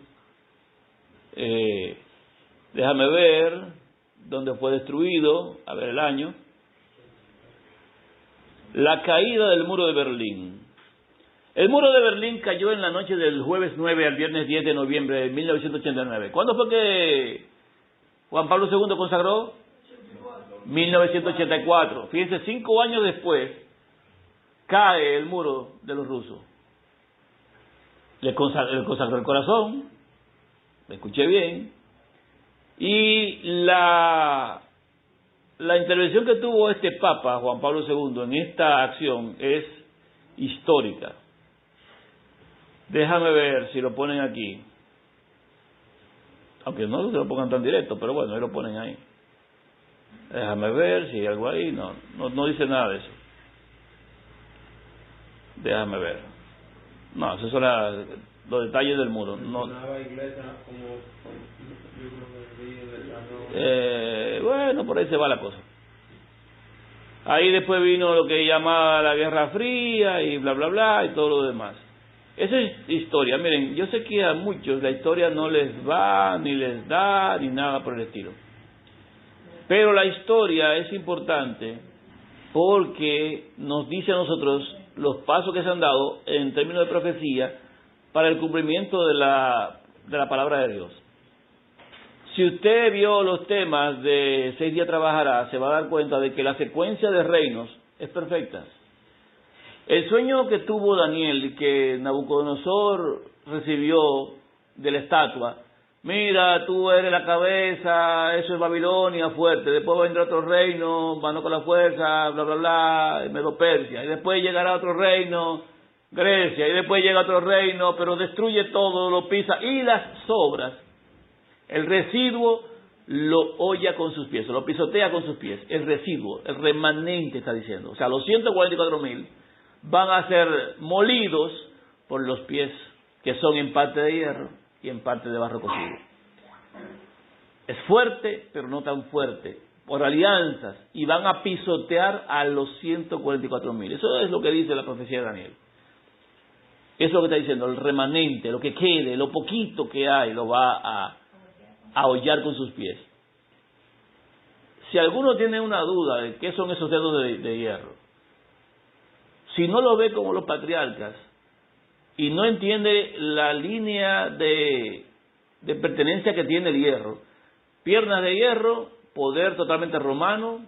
[SPEAKER 1] Déjame ver dónde fue destruido, a ver el año. La caída del muro de Berlín. El muro de Berlín cayó en la noche del jueves 9 al viernes 10 de noviembre de 1989. ¿Cuándo fue que Juan Pablo II consagró? 1984. Fíjense, 5 años después cae el muro de los rusos. Le consagró el corazón, me escuché bien, y la intervención que tuvo este Papa, Juan Pablo II, en esta acción es histórica. Déjame ver si lo ponen aquí. Aunque no se lo pongan tan directo, pero bueno, ahí lo ponen ahí. Déjame ver si hay algo ahí. No dice nada de eso. Déjame ver. No, esos son los detalles del muro. No. Bueno, por ahí se va la cosa. Ahí después vino lo que llamaba la Guerra Fría y bla, bla, bla, y todo lo demás. Esa es historia. Miren, yo sé que a muchos la historia no les va, ni les da, ni nada por el estilo. Pero la historia es importante porque nos dice a nosotros los pasos que se han dado en términos de profecía para el cumplimiento de la palabra de Dios. Si usted vio los temas de 6 días trabajará, se va a dar cuenta de que la secuencia de reinos es perfecta. El sueño que tuvo Daniel y que Nabucodonosor recibió de la estatua, mira, tú eres la cabeza, eso es Babilonia fuerte, después vendrá otro reino, mano con la fuerza, bla, bla, bla, Medo-Persia, y después llegará otro reino, Grecia, y después llega otro reino, pero destruye todo, lo pisa, y las sobras, el residuo lo holla con sus pies, lo pisotea con sus pies, el residuo, el remanente está diciendo, o sea, los 144,000 van a ser molidos por los pies, que son en parte de hierro y en parte de barro cocido. Es fuerte, pero no tan fuerte, por alianzas, y van a pisotear a los 144,000. Eso es lo que dice la profecía de Daniel. Eso es lo que está diciendo, el remanente, lo que quede, lo poquito que hay, lo va a hollar con sus pies. Si alguno tiene una duda de qué son esos dedos de hierro, si no lo ve como los patriarcas y no entiende la línea de pertenencia que tiene el hierro, piernas de hierro, poder totalmente romano,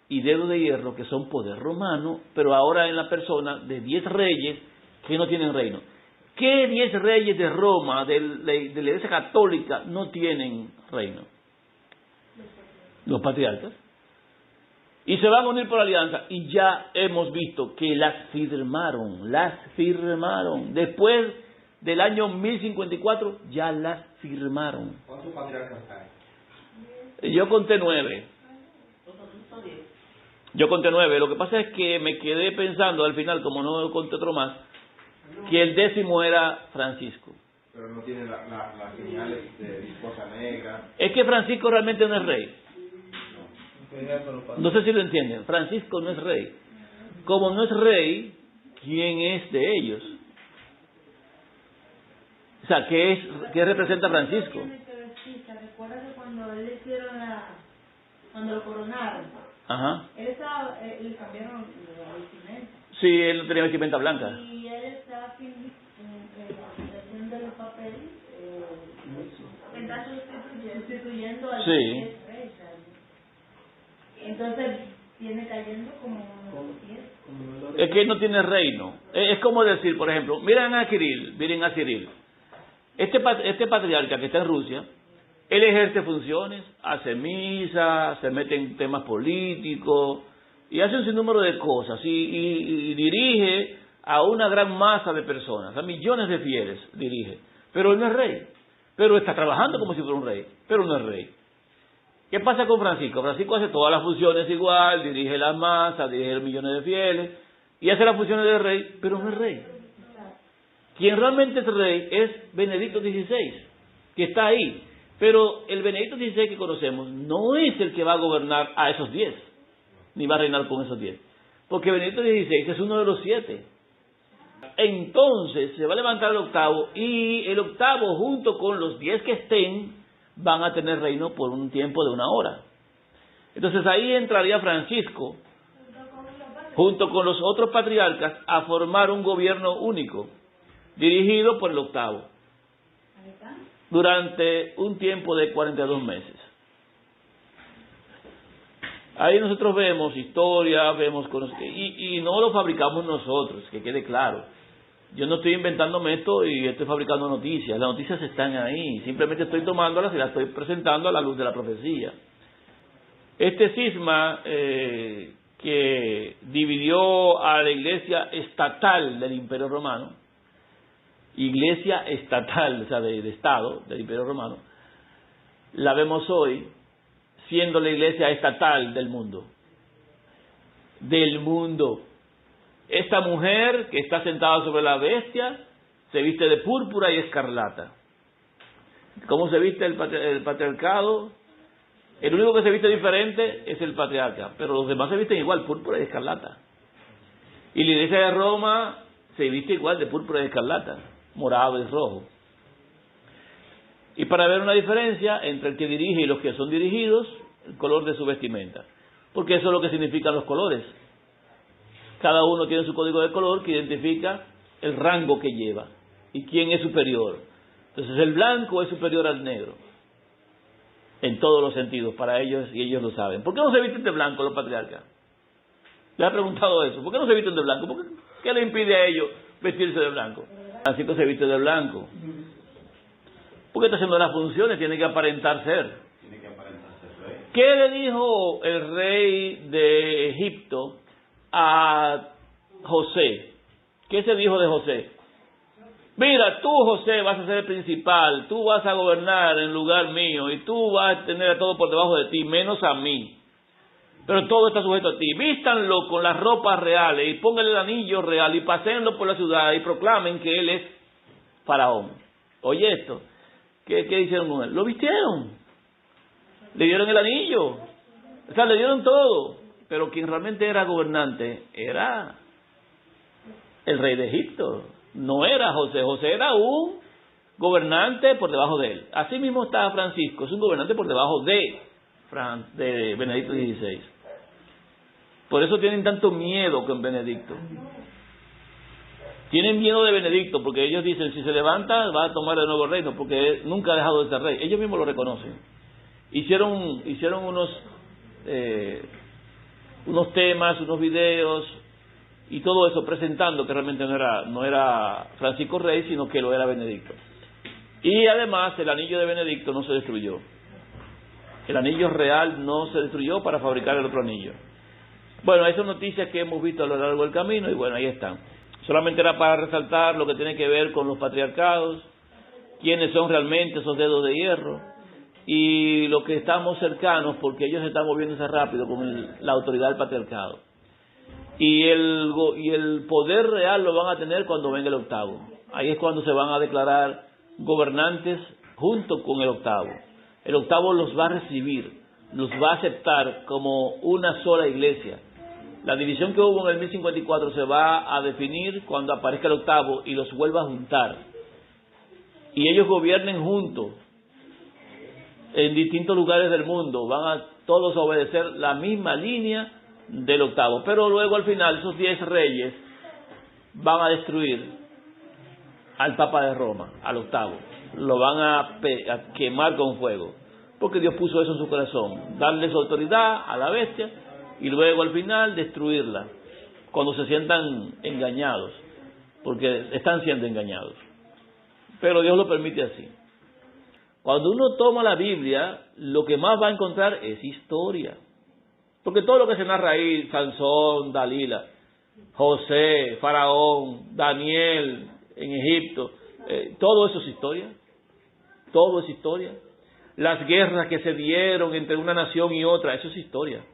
[SPEAKER 1] y dedos de hierro, que son poder romano, pero ahora en la persona de 10 reyes que no tienen reino. ¿Qué 10 reyes de Roma, de la Iglesia Católica, no tienen reino? Los patriarcas. Y se van a unir por alianza, y ya hemos visto que las firmaron. Después del año 1054, ya las firmaron.
[SPEAKER 4] ¿Cuántos patriarcas hay?
[SPEAKER 1] Yo conté 9. Lo que pasa es que me quedé pensando al final, como no conté otro más, que el 10º era Francisco.
[SPEAKER 4] Pero no tiene las señales de esposa negra.
[SPEAKER 1] Es que Francisco realmente no es rey. No sé si lo entienden. Francisco no es rey. Como no es rey, ¿quién es de ellos? O sea, ¿qué representa Francisco?
[SPEAKER 5] Recuerda que cuando él le hicieron cuando lo coronaron,
[SPEAKER 1] Ajá.
[SPEAKER 5] le cambiaron la vestimenta.
[SPEAKER 1] Sí, él no tenía vestimenta blanca.
[SPEAKER 5] Y él está haciendo el papel, está sustituyendo al
[SPEAKER 1] sí.
[SPEAKER 5] rey. Entonces viene cayendo como
[SPEAKER 1] es que él no tiene reino. Es como decir, por ejemplo, miren a Ciril. Este patriarca que está en Rusia, él ejerce funciones, hace misa, se mete en temas políticos y hace un sinnúmero de cosas y dirige a una gran masa de personas, a millones de fieles dirige, pero él no es rey, pero está trabajando como si fuera un rey, pero no es rey. ¿Qué pasa con Francisco? Francisco hace todas las funciones igual, dirige las masas, dirige millones de fieles y hace las funciones de rey, pero no es rey. Quien realmente es rey es Benedicto XVI, que está ahí. Pero el Benedicto XVI que conocemos no es el que va a gobernar a esos 10, ni va a reinar con esos 10. Porque Benedicto XVI es uno de los 7. Entonces se va a levantar el octavo, y el octavo junto con los 10 que estén van a tener reino por un tiempo de 1 hora. Entonces ahí entraría Francisco junto con los otros patriarcas a formar un gobierno único, dirigido por el octavo, durante un tiempo de 42 meses. Ahí nosotros vemos historia, vemos y no lo fabricamos nosotros, que quede claro. Yo no estoy inventándome esto y estoy fabricando noticias. Las noticias están ahí, simplemente estoy tomándolas y las estoy presentando a la luz de la profecía. Este cisma que dividió a la iglesia estatal del Imperio Romano, iglesia estatal, o sea, de Estado, del Imperio Romano, la vemos hoy siendo la iglesia estatal del mundo. Del mundo. Esta mujer que está sentada sobre la bestia se viste de púrpura y escarlata. ¿Cómo se viste el patriarcado? El único que se viste diferente es el patriarca, pero los demás se visten igual, púrpura y escarlata. Y la iglesia de Roma se viste igual, de púrpura y escarlata, morado y rojo. Y para ver una diferencia entre el que dirige y los que son dirigidos, el color de su vestimenta. Porque eso es lo que significan los colores. Cada uno tiene su código de color que identifica el rango que lleva y quién es superior. Entonces el blanco es superior al negro, en todos los sentidos, para ellos, y ellos lo saben. ¿Por qué no se visten de blanco los patriarcas? ¿Le ha preguntado eso? ¿Por qué no se visten de blanco? ¿Qué le impide a ellos vestirse de blanco? Francisco se viste de blanco. Porque está haciendo las funciones, tiene que aparentar ser. ¿Qué le dijo el rey de Egipto a José? ¿Qué se dijo de José? Mira, tú, José, vas a ser el principal, tú vas a gobernar en lugar mío y tú vas a tener a todo por debajo de ti, menos a mí. pero todo está sujeto a ti. Vístanlo con las ropas reales y pónganle el anillo real y paséenlo por la ciudad y proclamen que él es faraón. Oye esto, ¿qué hicieron con él? Lo vistieron, le dieron el anillo, o sea, le dieron todo, pero quien realmente era gobernante era el rey de Egipto, no era José. José era un gobernante por debajo de él. Así mismo está Francisco, es un gobernante por debajo de Benedicto XVI. Por eso tienen tanto miedo con Benedicto. Tienen miedo de Benedicto porque ellos dicen, si se levanta va a tomar el nuevo reino, porque nunca ha dejado de ser rey. Ellos mismos lo reconocen. Hicieron unos temas, unos videos y todo eso presentando que realmente no era Francisco rey, sino que lo era Benedicto. Y además el anillo de Benedicto no se destruyó. El anillo real no se destruyó para fabricar el otro anillo. Bueno, esas noticias que hemos visto a lo largo del camino, y bueno, ahí están. Solamente era para resaltar lo que tiene que ver con los patriarcados, quiénes son realmente esos dedos de hierro, y lo que estamos cercanos, porque ellos están moviéndose rápido con la autoridad del patriarcado. Y el poder real lo van a tener cuando venga el octavo. Ahí es cuando se van a declarar gobernantes junto con el octavo. El octavo los va a recibir, los va a aceptar como una sola iglesia. La división que hubo en el 1054 se va a definir cuando aparezca el octavo y los vuelva a juntar. Y ellos gobiernen juntos en distintos lugares del mundo. Van a todos a obedecer la misma línea del octavo. Pero luego al final esos 10 reyes van a destruir al Papa de Roma, al octavo. Lo van a quemar con fuego. Porque Dios puso eso en su corazón. Darle su autoridad a la bestia y luego al final destruirla cuando se sientan engañados, porque están siendo engañados, pero Dios lo permite así. Cuando uno toma la Biblia, lo que más va a encontrar es historia, porque todo lo que se narra ahí, Sansón, Dalila, José, Faraón, Daniel en Egipto, todo eso es historia, todo es historia. Las guerras que se dieron entre una nación y otra, eso es historia.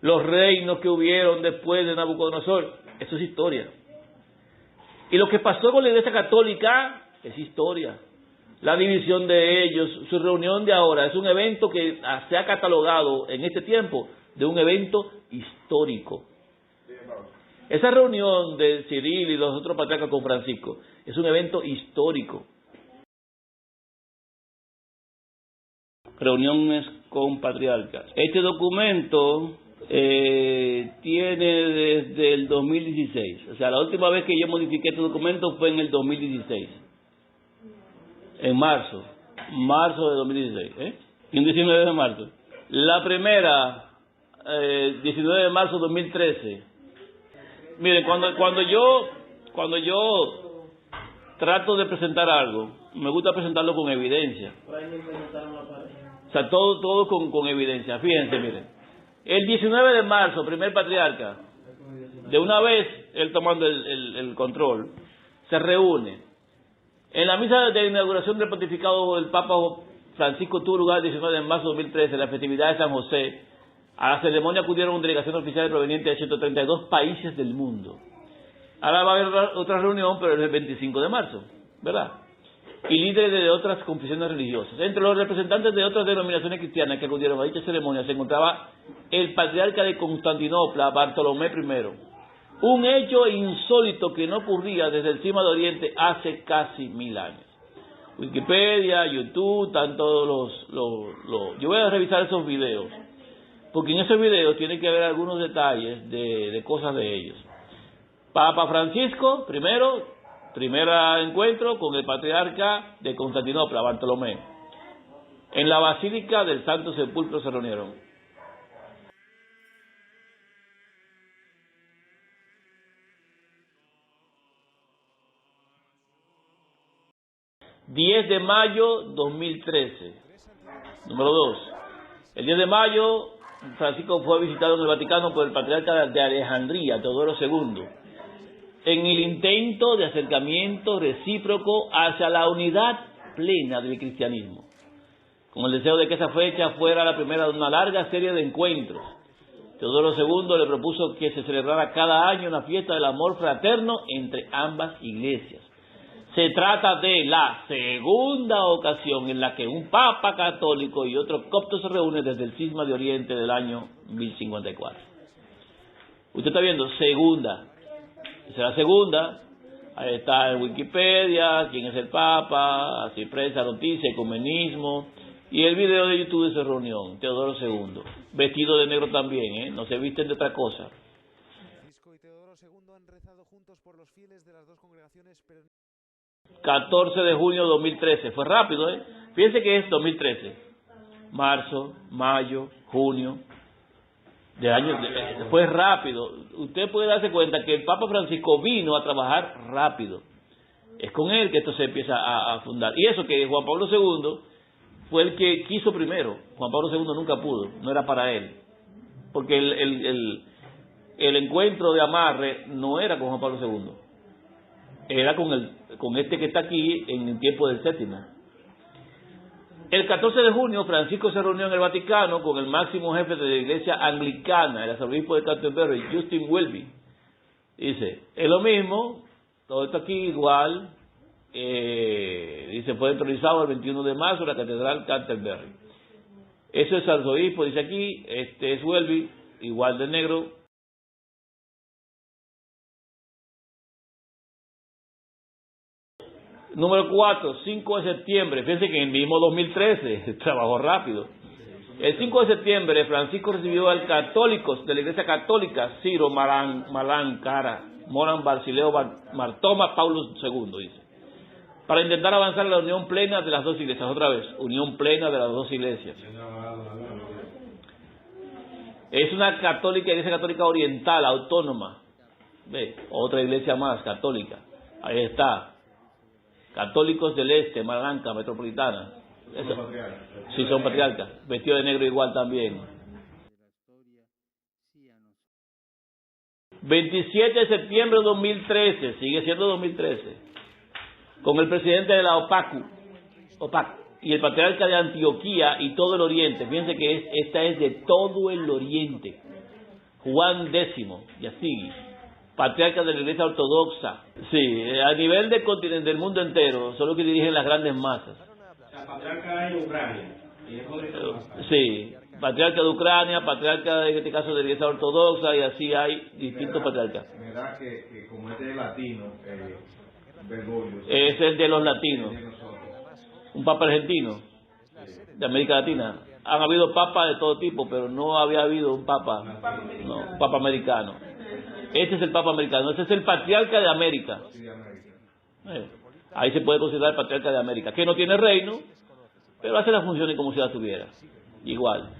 [SPEAKER 1] Los reinos que hubieron después de Nabucodonosor, eso es historia. Y lo que pasó con la Iglesia Católica es historia. La división de ellos, su reunión de ahora, es un evento que se ha catalogado en este tiempo de un evento histórico. Esa reunión de Cirilo y los otros patriarcas con Francisco es un evento histórico. Reuniones con patriarcas. Este documento tiene desde el 2016. O sea, la última vez que yo modifiqué este documento fue en el 2016. En marzo de 2016. Y un 19 de marzo. La primera, 19 de marzo de 2013. Miren, cuando yo trato de presentar algo, me gusta presentarlo con evidencia. O sea, todo con evidencia. Fíjense, miren. El 19 de marzo, primer patriarca, de una vez, él tomando el control, se reúne. En la misa de inauguración del pontificado del Papa Francisco tuvo lugar el 19 de marzo de 2013, en la festividad de San José. A la ceremonia acudieron una delegación oficial proveniente de 132 países del mundo. Ahora va a haber otra reunión, pero es el 25 de marzo, ¿verdad? Y líderes de otras confesiones religiosas. Entre los representantes de otras denominaciones cristianas que acudieron a dicha ceremonia se encontraba el patriarca de Constantinopla, Bartolomé I. Un hecho insólito que no ocurría desde el Cima de Oriente hace casi 1000 años. Wikipedia, YouTube, están todos yo voy a revisar esos videos, porque en esos videos tiene que haber algunos detalles de cosas de ellos. Papa Francisco, primer encuentro con el patriarca de Constantinopla, Bartolomé. En la Basílica del Santo Sepulcro se reunieron. ...10 de mayo 2013... Número 2... El 10 de mayo... Francisco fue visitado en el Vaticano por el patriarca de Alejandría, Teodoro II... en el intento de acercamiento recíproco hacia la unidad plena del cristianismo, con el deseo de que esa fecha fuera la primera de una larga serie de encuentros Teodoro II le propuso que se celebrara cada año una fiesta del amor fraterno entre ambas iglesias. Se trata de la segunda ocasión en la que un papa católico y otro copto se reúnen desde el cisma de Oriente del año 1054. Usted está viendo, segunda. Esa es la segunda. Ahí está en Wikipedia, quién es el papa, así prensa, noticia, ecumenismo. Y el video de YouTube de esa reunión, Teodoro II. Vestido de negro también, no se visten de otra cosa.
[SPEAKER 6] Francisco y Teodoro II han rezado juntos por los fieles de las dos congregaciones, pero...
[SPEAKER 1] 14 de junio de 2013. Fue rápido, Fíjense que es 2013. Marzo, mayo, junio. Fue rápido. Usted puede darse cuenta que el Papa Francisco vino a trabajar rápido. Es con él que esto se empieza a fundar. Y eso que Juan Pablo II fue el que quiso primero. Juan Pablo II nunca pudo, no era para él. Porque el encuentro de amarre no era con Juan Pablo II. Era con este que está aquí en el tiempo del séptimo. El 14 de junio, Francisco se reunió en el Vaticano con el máximo jefe de la iglesia anglicana, el arzobispo de Canterbury, Justin Welby. Dice, es lo mismo, todo esto aquí igual, dice, fue entronizado el 21 de marzo en la catedral Canterbury. Eso es arzobispo, dice aquí, este es Welby, igual de negro. Número 4, 5 de septiembre. Fíjense que en el mismo 2013 trabajó rápido. El 5 de septiembre, Francisco recibió al católicos de la Iglesia Católica, Ciro Malán Cara, Moran Basileo Martoma Paulus II, dice, para intentar avanzar en la unión plena de las dos iglesias. Otra vez, unión plena de las dos iglesias. Es una católica, iglesia católica oriental, autónoma. Ve, otra iglesia más, católica. Ahí está. Católicos del Este, Malanca, Metropolitana. Sí, son patriarcas. Vestido de negro igual también. 27 de septiembre de 2013, sigue siendo 2013, con el presidente de la OPAC y el patriarca de Antioquía y todo el Oriente. Fíjense que esta es de todo el Oriente. Juan X, Yasigi, patriarca de la Iglesia Ortodoxa. Sí, a nivel del continente, del mundo entero, son los que dirigen las grandes masas.
[SPEAKER 4] La patriarca de Ucrania.
[SPEAKER 1] Sí, patriarca de Ucrania, patriarca en este caso de la Iglesia Ortodoxa, y así hay distintos patriarcas.
[SPEAKER 7] Me da que como este es latino, Bergoglio.
[SPEAKER 1] Es el de los latinos. Un papa argentino, de América Latina. Han habido papas de todo tipo, pero no había habido un papa americano. Este es el papa americano, este es el patriarca de América. Ahí se puede considerar el patriarca de América, que no tiene reino, pero hace las funciones como si las tuviera. Igual.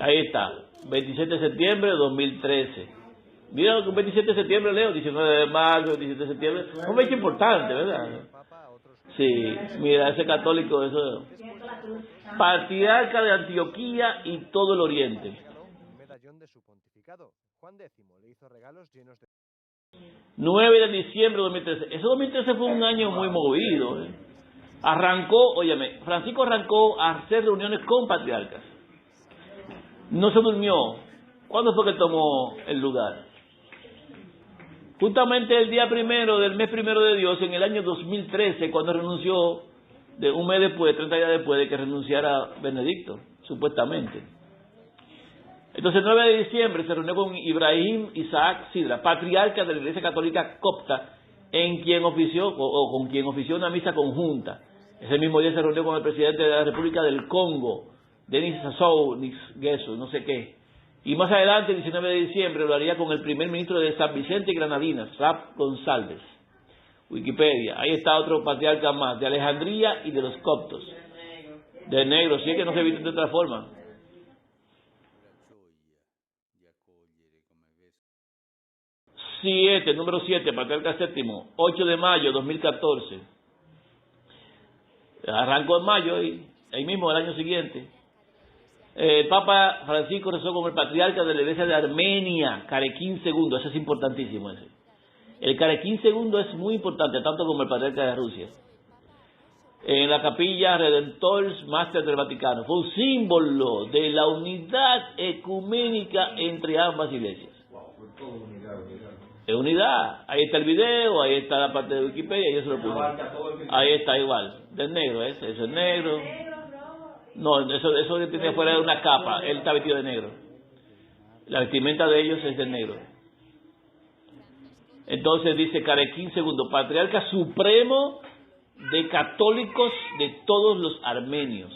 [SPEAKER 1] Ahí está, 27 de septiembre de 2013. Mira, un 27 de septiembre, Leo, 19 de marzo, 27 de septiembre. Es un hecho importante, ¿verdad? Sí, mira, ese católico, eso. Patriarca de Antioquía y todo el Oriente.
[SPEAKER 6] Un medallón de su pontificado. Juan X le hizo regalos llenos de...
[SPEAKER 1] 9 de diciembre de 2013. Ese 2013 fue un año muy movido. Arrancó, óyeme, Francisco arrancó a hacer reuniones con patriarcas. No se durmió. ¿Cuándo fue que tomó el lugar? Justamente el día primero del mes primero de Dios, en el año 2013, cuando renunció, de un mes después, 30 días después de que renunciara Benedicto, supuestamente. Entonces, el 9 de diciembre se reunió con Ibrahim Isaac Sidra, patriarca de la Iglesia Católica Copta, con quien ofició una misa conjunta. Ese mismo día se reunió con el presidente de la República del Congo, Denis Sassou Nguesso, no sé qué. Y más adelante, el 19 de diciembre, lo haría con el primer ministro de San Vicente y Granadinas, Rap González. Wikipedia. Ahí está otro patriarca más, de Alejandría y de los coptos. De negro, sí, es que no se viste de otra forma. Número 7, patriarca séptimo, 8 de mayo 2014. Arrancó en mayo, ahí mismo, el año siguiente. El Papa Francisco rezó con el patriarca de la Iglesia de Armenia, Carequín II, eso es importantísimo ese. El Carequín II es muy importante, tanto como el patriarca de Rusia. en la capilla Redemptoris Mater del Vaticano. Fue un símbolo de la unidad ecuménica entre ambas iglesias. Es unidad. Ahí está el video, ahí está la parte de Wikipedia, y eso lo puse. Ahí está igual. Del negro, eso es negro. No, eso tiene fuera de una capa. Él está vestido de negro. La vestimenta de ellos es de negro. Entonces dice Carequín II, patriarca supremo de católicos de todos los armenios.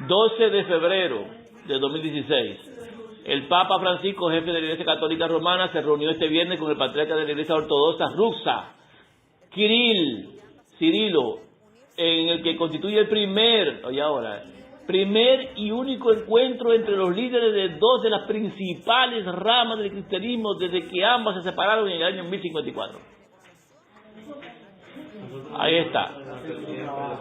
[SPEAKER 1] 12 de febrero de 2016, el Papa Francisco, jefe de la Iglesia Católica Romana, se reunió este viernes con el patriarca de la Iglesia Ortodoxa rusa, Cirilo, en el que constituye el primer y único encuentro entre los líderes de dos de las principales ramas del cristianismo desde que ambas se separaron en el año 1054. Ahí está.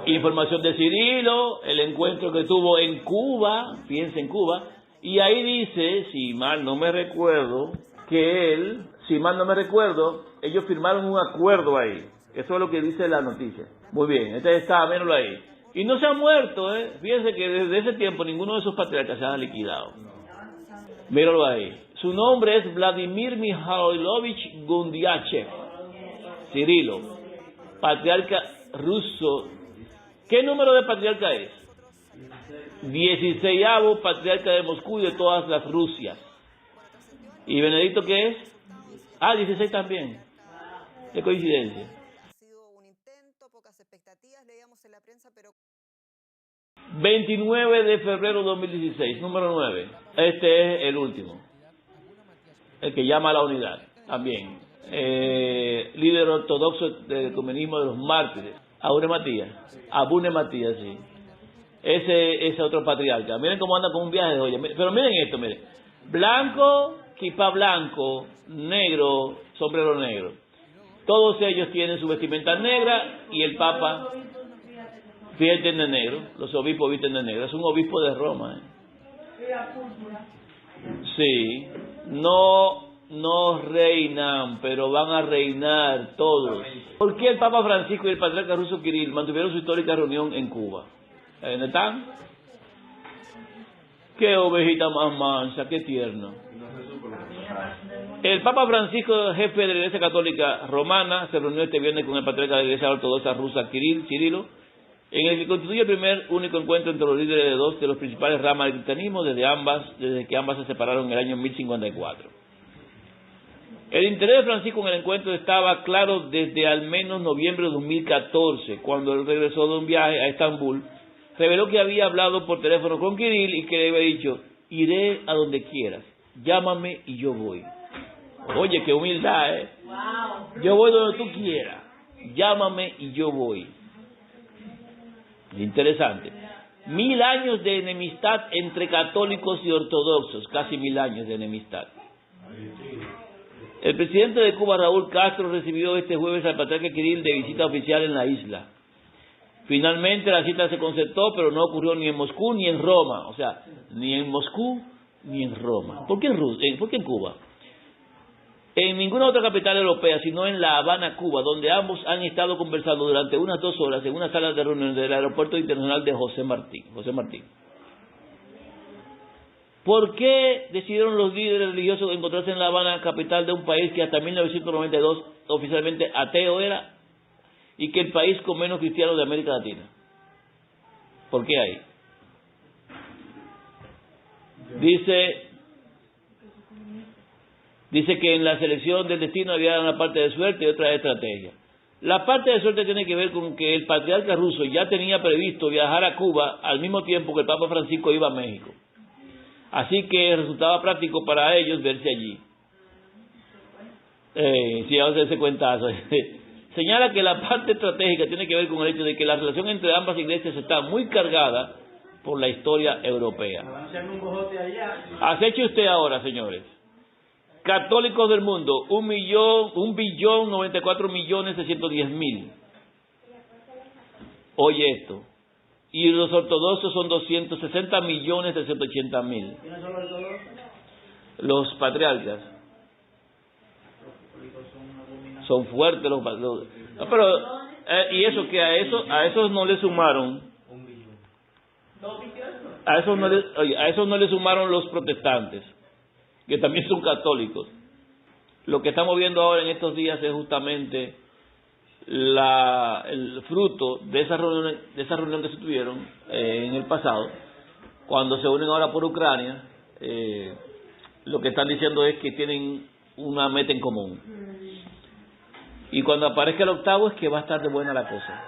[SPEAKER 1] Información de Cirilo, el encuentro que tuvo en Cuba, piensa en Cuba, y ahí dice, si mal no me recuerdo, ellos firmaron un acuerdo ahí. Eso es lo que dice la noticia. Muy bien, este está, mírenlo ahí. Y no se han muerto, Fíjense que desde ese tiempo ninguno de esos patriarcas se ha liquidado. Míralo ahí. Su nombre es Vladimir Mikhailovich Gundiachev. Cirilo, patriarca ruso. ¿Qué número de patriarca es? 16avo patriarca de Moscú y de todas las Rusias. ¿Y Benedicto qué es? 16 también. Qué coincidencia.
[SPEAKER 2] Ha sido un intento, pocas expectativas, leíamos en la prensa, pero
[SPEAKER 1] 29 de febrero de 2016, número 9. Este es el último. El que llama a la unidad, también. Líder ortodoxo del ecumenismo de los mártires. Abune Matías, sí. Ese otro patriarca. Miren cómo anda con un viaje de joya. Pero miren esto, miren. Blanco, kipá blanco, negro, sombrero negro. Todos ellos tienen su vestimenta negra y el Papa visten de negro. Los obispos visten de negro. Es un obispo de Roma. Sí. No reinan, pero van a reinar todos. ¿Por qué el Papa Francisco y el patriarca ruso Kirill mantuvieron su histórica reunión en Cuba? ¿Dónde están? Qué ovejita más mansa, qué tierno. El Papa Francisco, jefe de la Iglesia Católica Romana, se reunió este viernes con el patriarca de la Iglesia Ortodoxa rusa Cirilo, en el que constituye el primer único encuentro entre los líderes de dos de los principales ramas del cristianismo desde que ambas se separaron en el año 1054. El interés de Francisco en el encuentro estaba claro desde al menos noviembre de 2014, cuando él regresó de un viaje a Estambul. Reveló que había hablado por teléfono con Kirill y que le había dicho: iré a donde quieras, llámame y yo voy. Oye, qué humildad, Yo voy donde tú quieras, llámame y yo voy. Interesante. 1000 años de enemistad entre católicos y ortodoxos, casi 1000 años de enemistad. El presidente de Cuba, Raúl Castro, recibió este jueves al patriarca Kirill de visita oficial en la isla. Finalmente la cita se concertó, pero no ocurrió ni en Moscú ni en Roma. O sea, ni en Moscú ni en Roma. ¿Por qué en Cuba? En ninguna otra capital europea, sino en La Habana, Cuba, donde ambos han estado conversando durante unas 2 horas en una sala de reuniones del Aeropuerto Internacional de José Martí. ¿Por qué decidieron los líderes religiosos encontrarse en La Habana, capital de un país que hasta 1992 oficialmente ateo era, y que el país con menos cristianos de América Latina? ¿Por qué ahí? Dice que en la selección del destino había una parte de suerte y otra de estrategia. La parte de suerte tiene que ver con que el patriarca ruso ya tenía previsto viajar a Cuba al mismo tiempo que el Papa Francisco iba a México. Así que resultaba práctico para ellos verse allí. Si vamos a hacerse cuentazo. Señala que la parte estratégica tiene que ver con el hecho de que la relación entre ambas iglesias está muy cargada por la historia europea. Aceche usted ahora, señores. Católicos del mundo, 1.094.610.000. Oye esto. Y los ortodoxos son 260.380.000. ¿Quiénes son los ortodoxos? Los patriarcas. Son fuertes los no, pero y eso que a esos no le sumaron, a esos no le sumaron los protestantes, que también son católicos. Lo que estamos viendo ahora en estos días es justamente el fruto de esa reunión que se tuvieron en el pasado, cuando se unen ahora por Ucrania. Lo que están diciendo es que tienen una meta en común, y cuando aparezca el octavo es que va a estar de buena la cosa.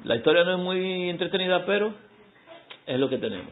[SPEAKER 1] La historia no es muy entretenida, pero es lo que tenemos.